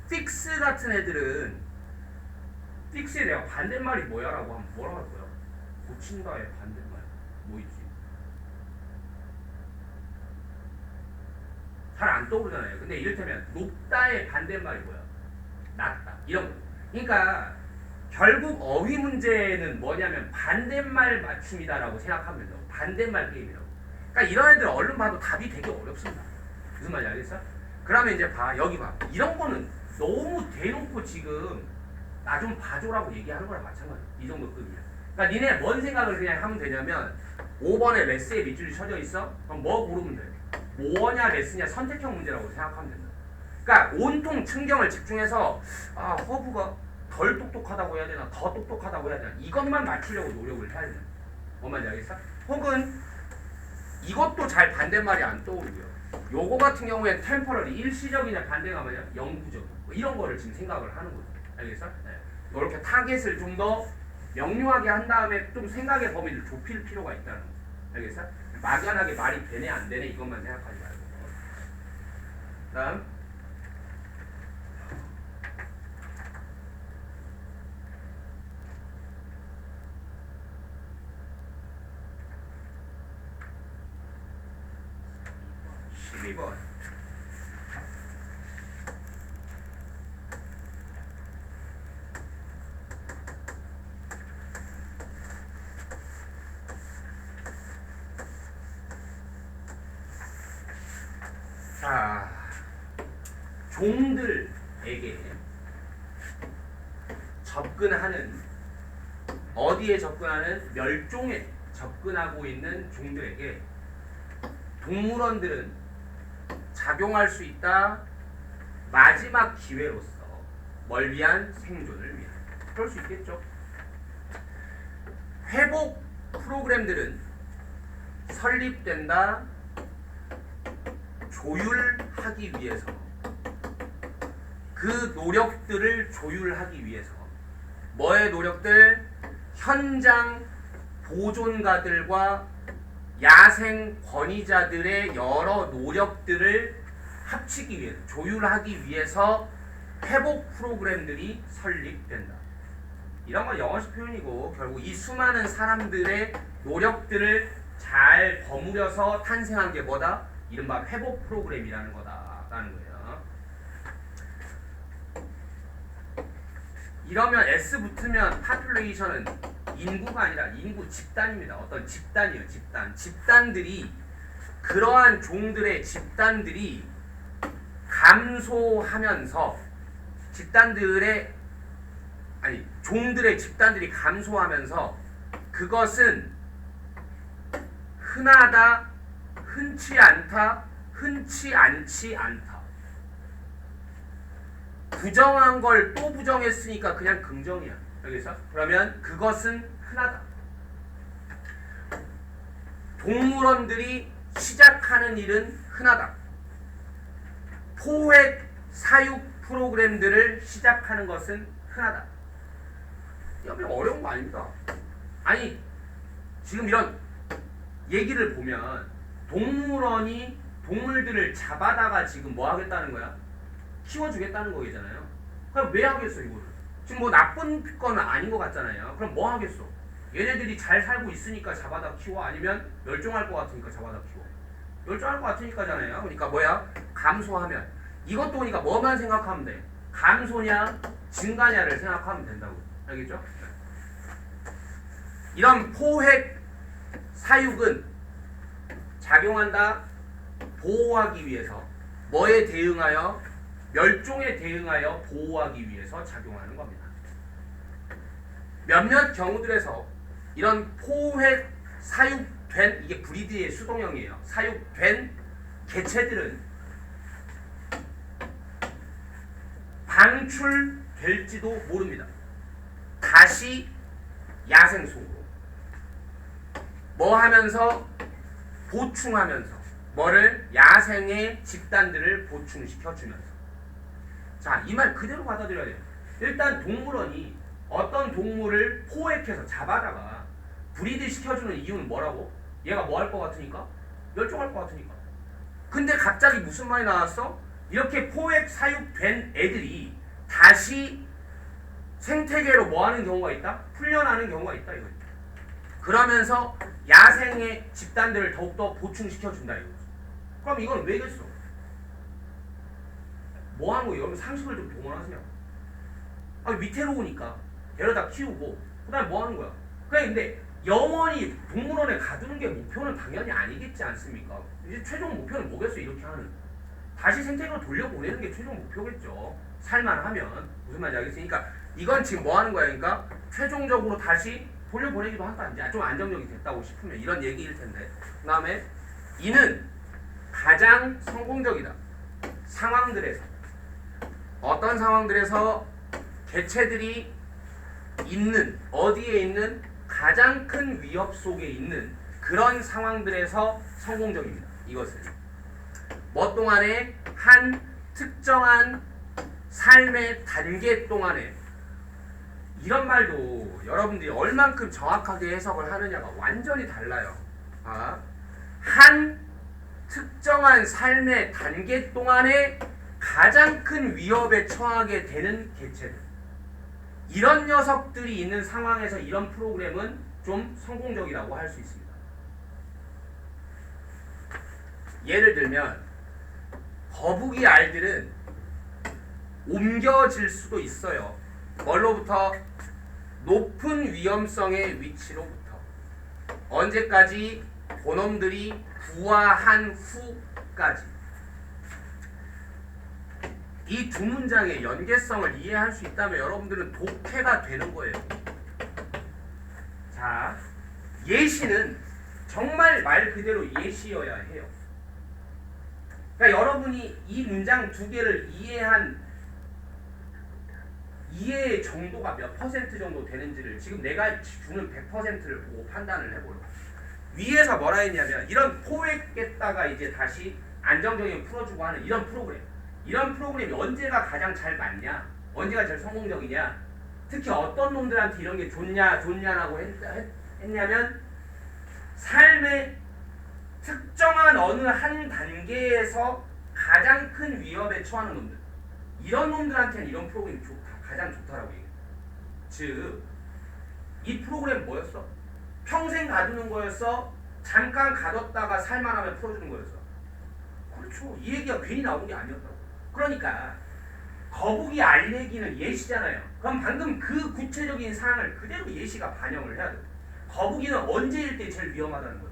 S1: 픽스 같은 애들은 픽스에 내가 반대말이 뭐야? 라고 하면 뭐라고 할 거야? 고친다의 반대말 뭐 있지? 잘 안 떠오르잖아요. 근데 이를테면 높다의 반대말이 뭐야? 낮다 이런 거. 그러니까 결국 어휘 문제는 뭐냐면 반대말 맞춤이다라고 생각하면 돼요. 반대말 게임이라고. 그러니까 이런 애들 얼른 봐도 답이 되게 어렵습니다. 무슨 말인지 알겠어? 그러면 이제 봐. 여기 봐. 이런 거는 너무 대놓고 지금 나 좀 봐줘라고 얘기하는 거랑 마찬가지야. 이 정도 급이야. 그러니까 니네 뭔 생각을 그냥 하면 되냐면 5번에 레스에 밑줄이 쳐져 있어? 그럼 뭐 고르면 돼? 뭐냐 레스냐 선택형 문제라고 생각하면 된다. 그러니까 온통 측경을 집중해서 아 허브가 덜 똑똑하다고 해야 되나 더 똑똑하다고 해야 되나 이것만 맞추려고 노력을 해야 되나. 뭔 말인지 알겠어? 혹은 이것도 잘 반대말이 안 떠오르고요. 요거 같은 경우에 템퍼럴이 일시적이냐 반대가 뭐냐 영구적 뭐 이런 거를 지금 생각을 하는 거죠. 알겠어? 네. 이렇게 타겟을 좀 더 명료하게 한 다음에 좀 생각의 범위를 좁힐 필요가 있다는 거죠. 알겠어? 막연하게 말이 되네 안 되네 이것만 생각하지 말고. 다음 12번. 자, 종들에게 접근하는 어디에 접근하는 멸종에 접근하고 있는 종들에게 동물원들은 작용할 수 있다. 마지막 기회로서 뭘 위한? 생존을 위한. 그럴 수 있겠죠. 회복 프로그램들은 설립된다. 조율하기 위해서. 그 노력들을 조율하기 위해서. 뭐의 노력들? 현장 보존가들과 야생 권위자들의 여러 노력들을 합치기 위해서, 조율하기 위해서 회복 프로그램들이 설립된다. 이런 건 영어식 표현이고 결국 이 수많은 사람들의 노력들을 잘 버무려서 탄생한 게 뭐다? 이른바 회복 프로그램이라는 거다라는 거예요. 이러면 S 붙으면 population은 인구가 아니라 인구 집단입니다. 어떤 집단이에요. 집단. 집단들이 그러한 종들의 집단들이 감소하면서 종들의 집단들이 감소하면서 그것은 흔하다, 흔치 않다, 흔치 않지 않다. 부정한 걸 또 부정했으니까 그냥 긍정이야. 여기서 그러면 그것은 흔하다. 동물원들이 시작하는 일은 흔하다. 포획 사육 프로그램들을 시작하는 것은 흔하다. 이거 어려운 거 아닙니다. 아니 지금 이런 얘기를 보면 동물원이 동물들을 잡아다가 지금 뭐 하겠다는 거야? 키워주겠다는 거잖아요. 그럼 왜 하겠어 이거를? 지금 뭐 나쁜 건 아닌 것 같잖아요. 그럼 뭐 하겠어? 얘네들이 잘 살고 있으니까 잡아다 키워? 아니면 멸종할 것 같으니까 잡아다 키워? 멸종할 것 같으니까잖아요. 그러니까 뭐야? 감소하면. 이것도 보니까 뭐만 생각하면 돼? 감소냐 증가냐를 생각하면 된다고. 알겠죠? 이런 포획 사육은 작용한다. 보호하기 위해서. 뭐에 대응하여? 멸종에 대응하여 보호하기 위해서 작용하는 겁니다. 몇몇 경우들에서 이런 포획 사육된 이게 브리드의 수동형이에요. 사육된 개체들은 방출될지도 모릅니다. 다시 야생 속으로 뭐 하면서 보충하면서 뭐를 야생의 집단들을 보충시켜주면서 자, 이 말 그대로 받아들여야 돼요. 일단 동물원이 어떤 동물을 포획해서 잡아다가 브리드 시켜주는 이유는 뭐라고? 얘가 뭐 할 것 같으니까? 멸종할 것 같으니까. 근데 갑자기 무슨 말이 나왔어? 이렇게 포획 사육된 애들이 다시 생태계로 뭐 하는 경우가 있다? 풀려나는 경우가 있다 이거죠. 그러면서 야생의 집단들을 더욱더 보충시켜준다 이거죠. 그럼 이건 왜겠어? 뭐 하는 거예요? 여러분 상식을 좀 동원하세요. 아, 위태로우니까 데려다 키우고 그 다음에 뭐 하는 거야? 그래, 근데 영원히 동물원에 가두는 게 목표는 당연히 아니겠지 않습니까? 이제 최종 목표는 뭐겠어요? 이렇게 하는 다시 생태계로 돌려보내는 게 최종 목표겠죠. 살만하면. 무슨 말인지 알겠으니까 이건 지금 뭐 하는 거야? 그러니까 최종적으로 다시 돌려보내기도 한다. 이제 좀 안정적이 됐다고 싶으면 이런 얘기일 텐데. 그 다음에 이는 가장 성공적이다. 상황들에서 어떤 상황들에서 개체들이 있는 어디에 있는 가장 큰 위협 속에 있는 그런 상황들에서 성공적입니다. 이것은 뭐 동안에 한 특정한 삶의 단계 동안에 이런 말도 여러분들이 얼만큼 정확하게 해석을 하느냐가 완전히 달라요. 한 특정한 삶의 단계 동안에 가장 큰 위협에 처하게 되는 개체들. 이런 녀석들이 있는 상황에서 이런 프로그램은 좀 성공적이라고 할 수 있습니다. 예를 들면 거북이 알들은 옮겨질 수도 있어요. 뭘로부터? 높은 위험성의 위치로부터. 언제까지? 그놈들이 부화한 후까지. 이 두 문장의 연계성을 이해할 수 있다면 여러분들은 독해가 되는 거예요. 자, 예시는 정말 말 그대로 예시여야 해요. 그러니까 여러분이 이 문장 두 개를 이해의 정도가 몇 퍼센트 정도 되는지를 지금 내가 주는 100%를 보고 판단을 해보려고. 위에서 뭐라 했냐면 이런 포획했다가 이제 다시 안정적인 풀어주고 하는 이런 프로그램. 이런 프로그램이 언제가 가장 잘 맞냐? 언제가 제일 성공적이냐? 특히 어떤 놈들한테 이런 게 좋냐라고 했냐면 삶의 특정한 어느 한 단계에서 가장 큰 위협에 처하는 놈들. 이런 놈들한테는 이런 프로그램이 가장 좋다라고 얘기해요. 즉, 이 프로그램 뭐였어? 평생 가두는 거였어? 잠깐 가뒀다가 살만하면 풀어주는 거였어? 그렇죠. 이 얘기가 괜히 나온 게 아니었다고. 그러니까 거북이 알 얘기는 예시잖아요. 그럼 방금 그 구체적인 사항을 그대로 예시가 반영을 해야 돼요. 거북이는 언제일 때 제일 위험하다는 거예요?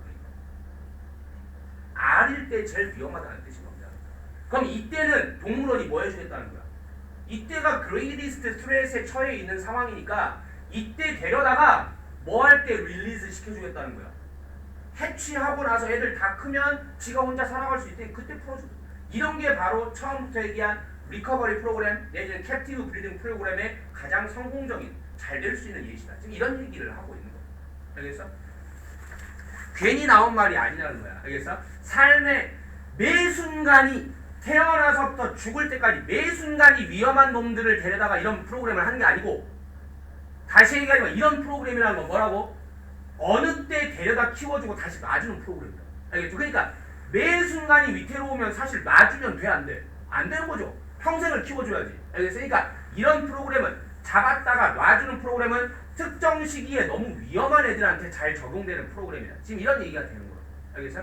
S1: 알일 때 제일 위험하다는 뜻인 겁니다. 그럼 이때는 동물원이 뭐 해주겠다는 거야? 이때가 그레이티스트 스트레스에 처해 있는 상황이니까 이때 데려다가 뭐 할 때 릴리즈 시켜주겠다는 거야. 해치하고 나서 애들 다 크면 지가 혼자 살아갈 수 있대. 그때 풀어줘. 이런 게 바로 처음부터 얘기한 리커버리 프로그램 내지는 캡티브 브리딩 프로그램의 가장 성공적인 잘 될 수 있는 예시다. 지금 이런 얘기를 하고 있는 거야. 알겠어? 괜히 나온 말이 아니라는 거야. 알겠어? 삶의 매 순간이 태어나서부터 죽을 때까지 매 순간이 위험한 놈들을 데려다가 이런 프로그램을 하는 게 아니고, 다시 얘기하지만 이런 프로그램이라는 건 뭐라고? 어느 때 데려다 키워주고 다시 놔주는 프로그램이다. 알겠죠? 그러니까 매 순간이 위태로우면 사실 놔주면 돼, 안 돼? 안 되는 거죠. 평생을 키워줘야지. 알겠어? 그러니까 이런 프로그램은 잡았다가 놔주는 프로그램은 특정 시기에 너무 위험한 애들한테 잘 적용되는 프로그램이다. 지금 이런 얘기가 되는 거야. 알겠어?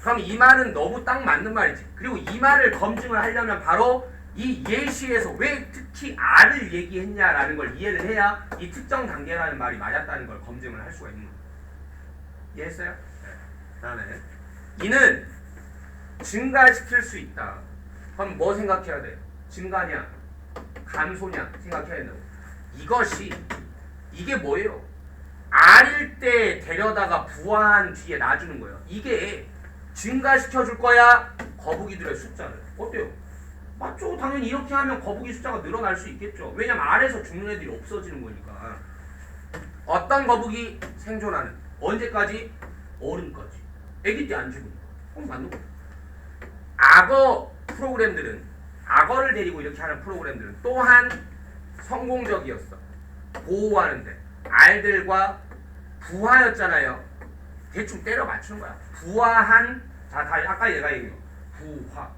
S1: 그럼 이 말은 너무 딱 맞는 말이지. 그리고 이 말을 검증을 하려면 바로 이 예시에서 왜 특히 R을 얘기했냐라는 걸 이해를 해야 이 특정 단계라는 말이 맞았다는 걸 검증을 할 수가 있는 거예요. 이해했어요? 네. 다음에 이는 증가시킬 수 있다. 그럼 뭐 생각해야 돼? 증가냐? 감소냐? 생각해야 된다고. 이게 뭐예요? R일 어릴 때 데려다가 부화한 뒤에 놔주는 거예요. 이게 증가시켜줄 거야? 거북이들의 숫자를. 어때요? 맞죠? 당연히 이렇게 하면 거북이 숫자가 늘어날 수 있겠죠. 왜냐면 알에서 죽는 애들이 없어지는 거니까. 어떤 거북이 생존하는? 언제까지? 어른까지. 애기 때 안 죽으니까. 그럼 맞는 거예요. 악어 프로그램들은, 악어를 데리고 이렇게 하는 프로그램들은 또한 성공적이었어. 보호하는데. 알들과 부화였잖아요. 대충 때려 맞추는 거야. 부화한, 자, 다 아까 얘가 얘기한 거. 부화.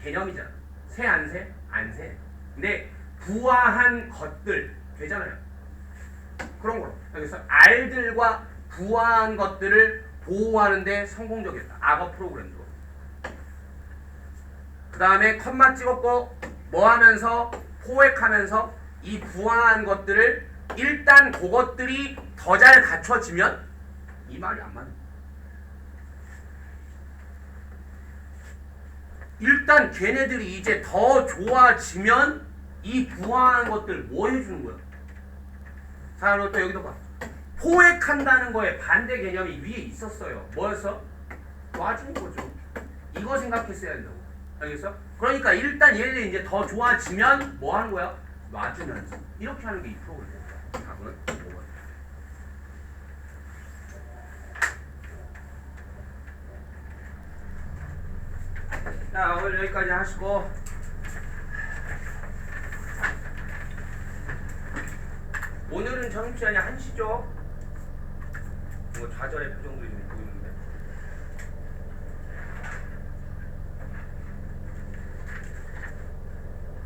S1: 개념이잖아. 새, 안 새? 안 새. 근데 부화한 것들 되잖아요. 그런 거로. 그래서 알들과 부화한 것들을 보호하는데 성공적이었다. 악어 프로그램도. 그 다음에 컴마 찍었고 뭐 하면서 포획하면서 이 부화한 것들을 일단 그것들이 더 잘 갖춰지면 이 말이 안 맞는 거야. 일단 걔네들이 이제 더 좋아지면 이 부화한 것들 뭐 해주는 거야? 자, 너 또 여기도 봐. 포획한다는 거에 반대 개념이 위에 있었어요. 뭐였어? 놔주는 거죠. 이거 생각했어야 된다고. 알겠어? 그러니까 일단 얘네들이 이제 더 좋아지면 뭐 하는 거야? 놔주면서. 이렇게 하는 게 이 프로그램이야. 답은 5번. 자, 오늘 여기까지 하시고 오늘은 점심시간이 1시죠? 뭐 좌절의 표정들이 좀 보이는데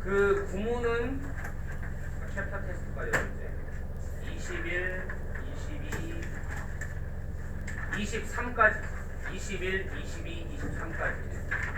S1: 그 구문은 챕터 테스트까지 했는데 21, 22, 23까지 21, 22, 23까지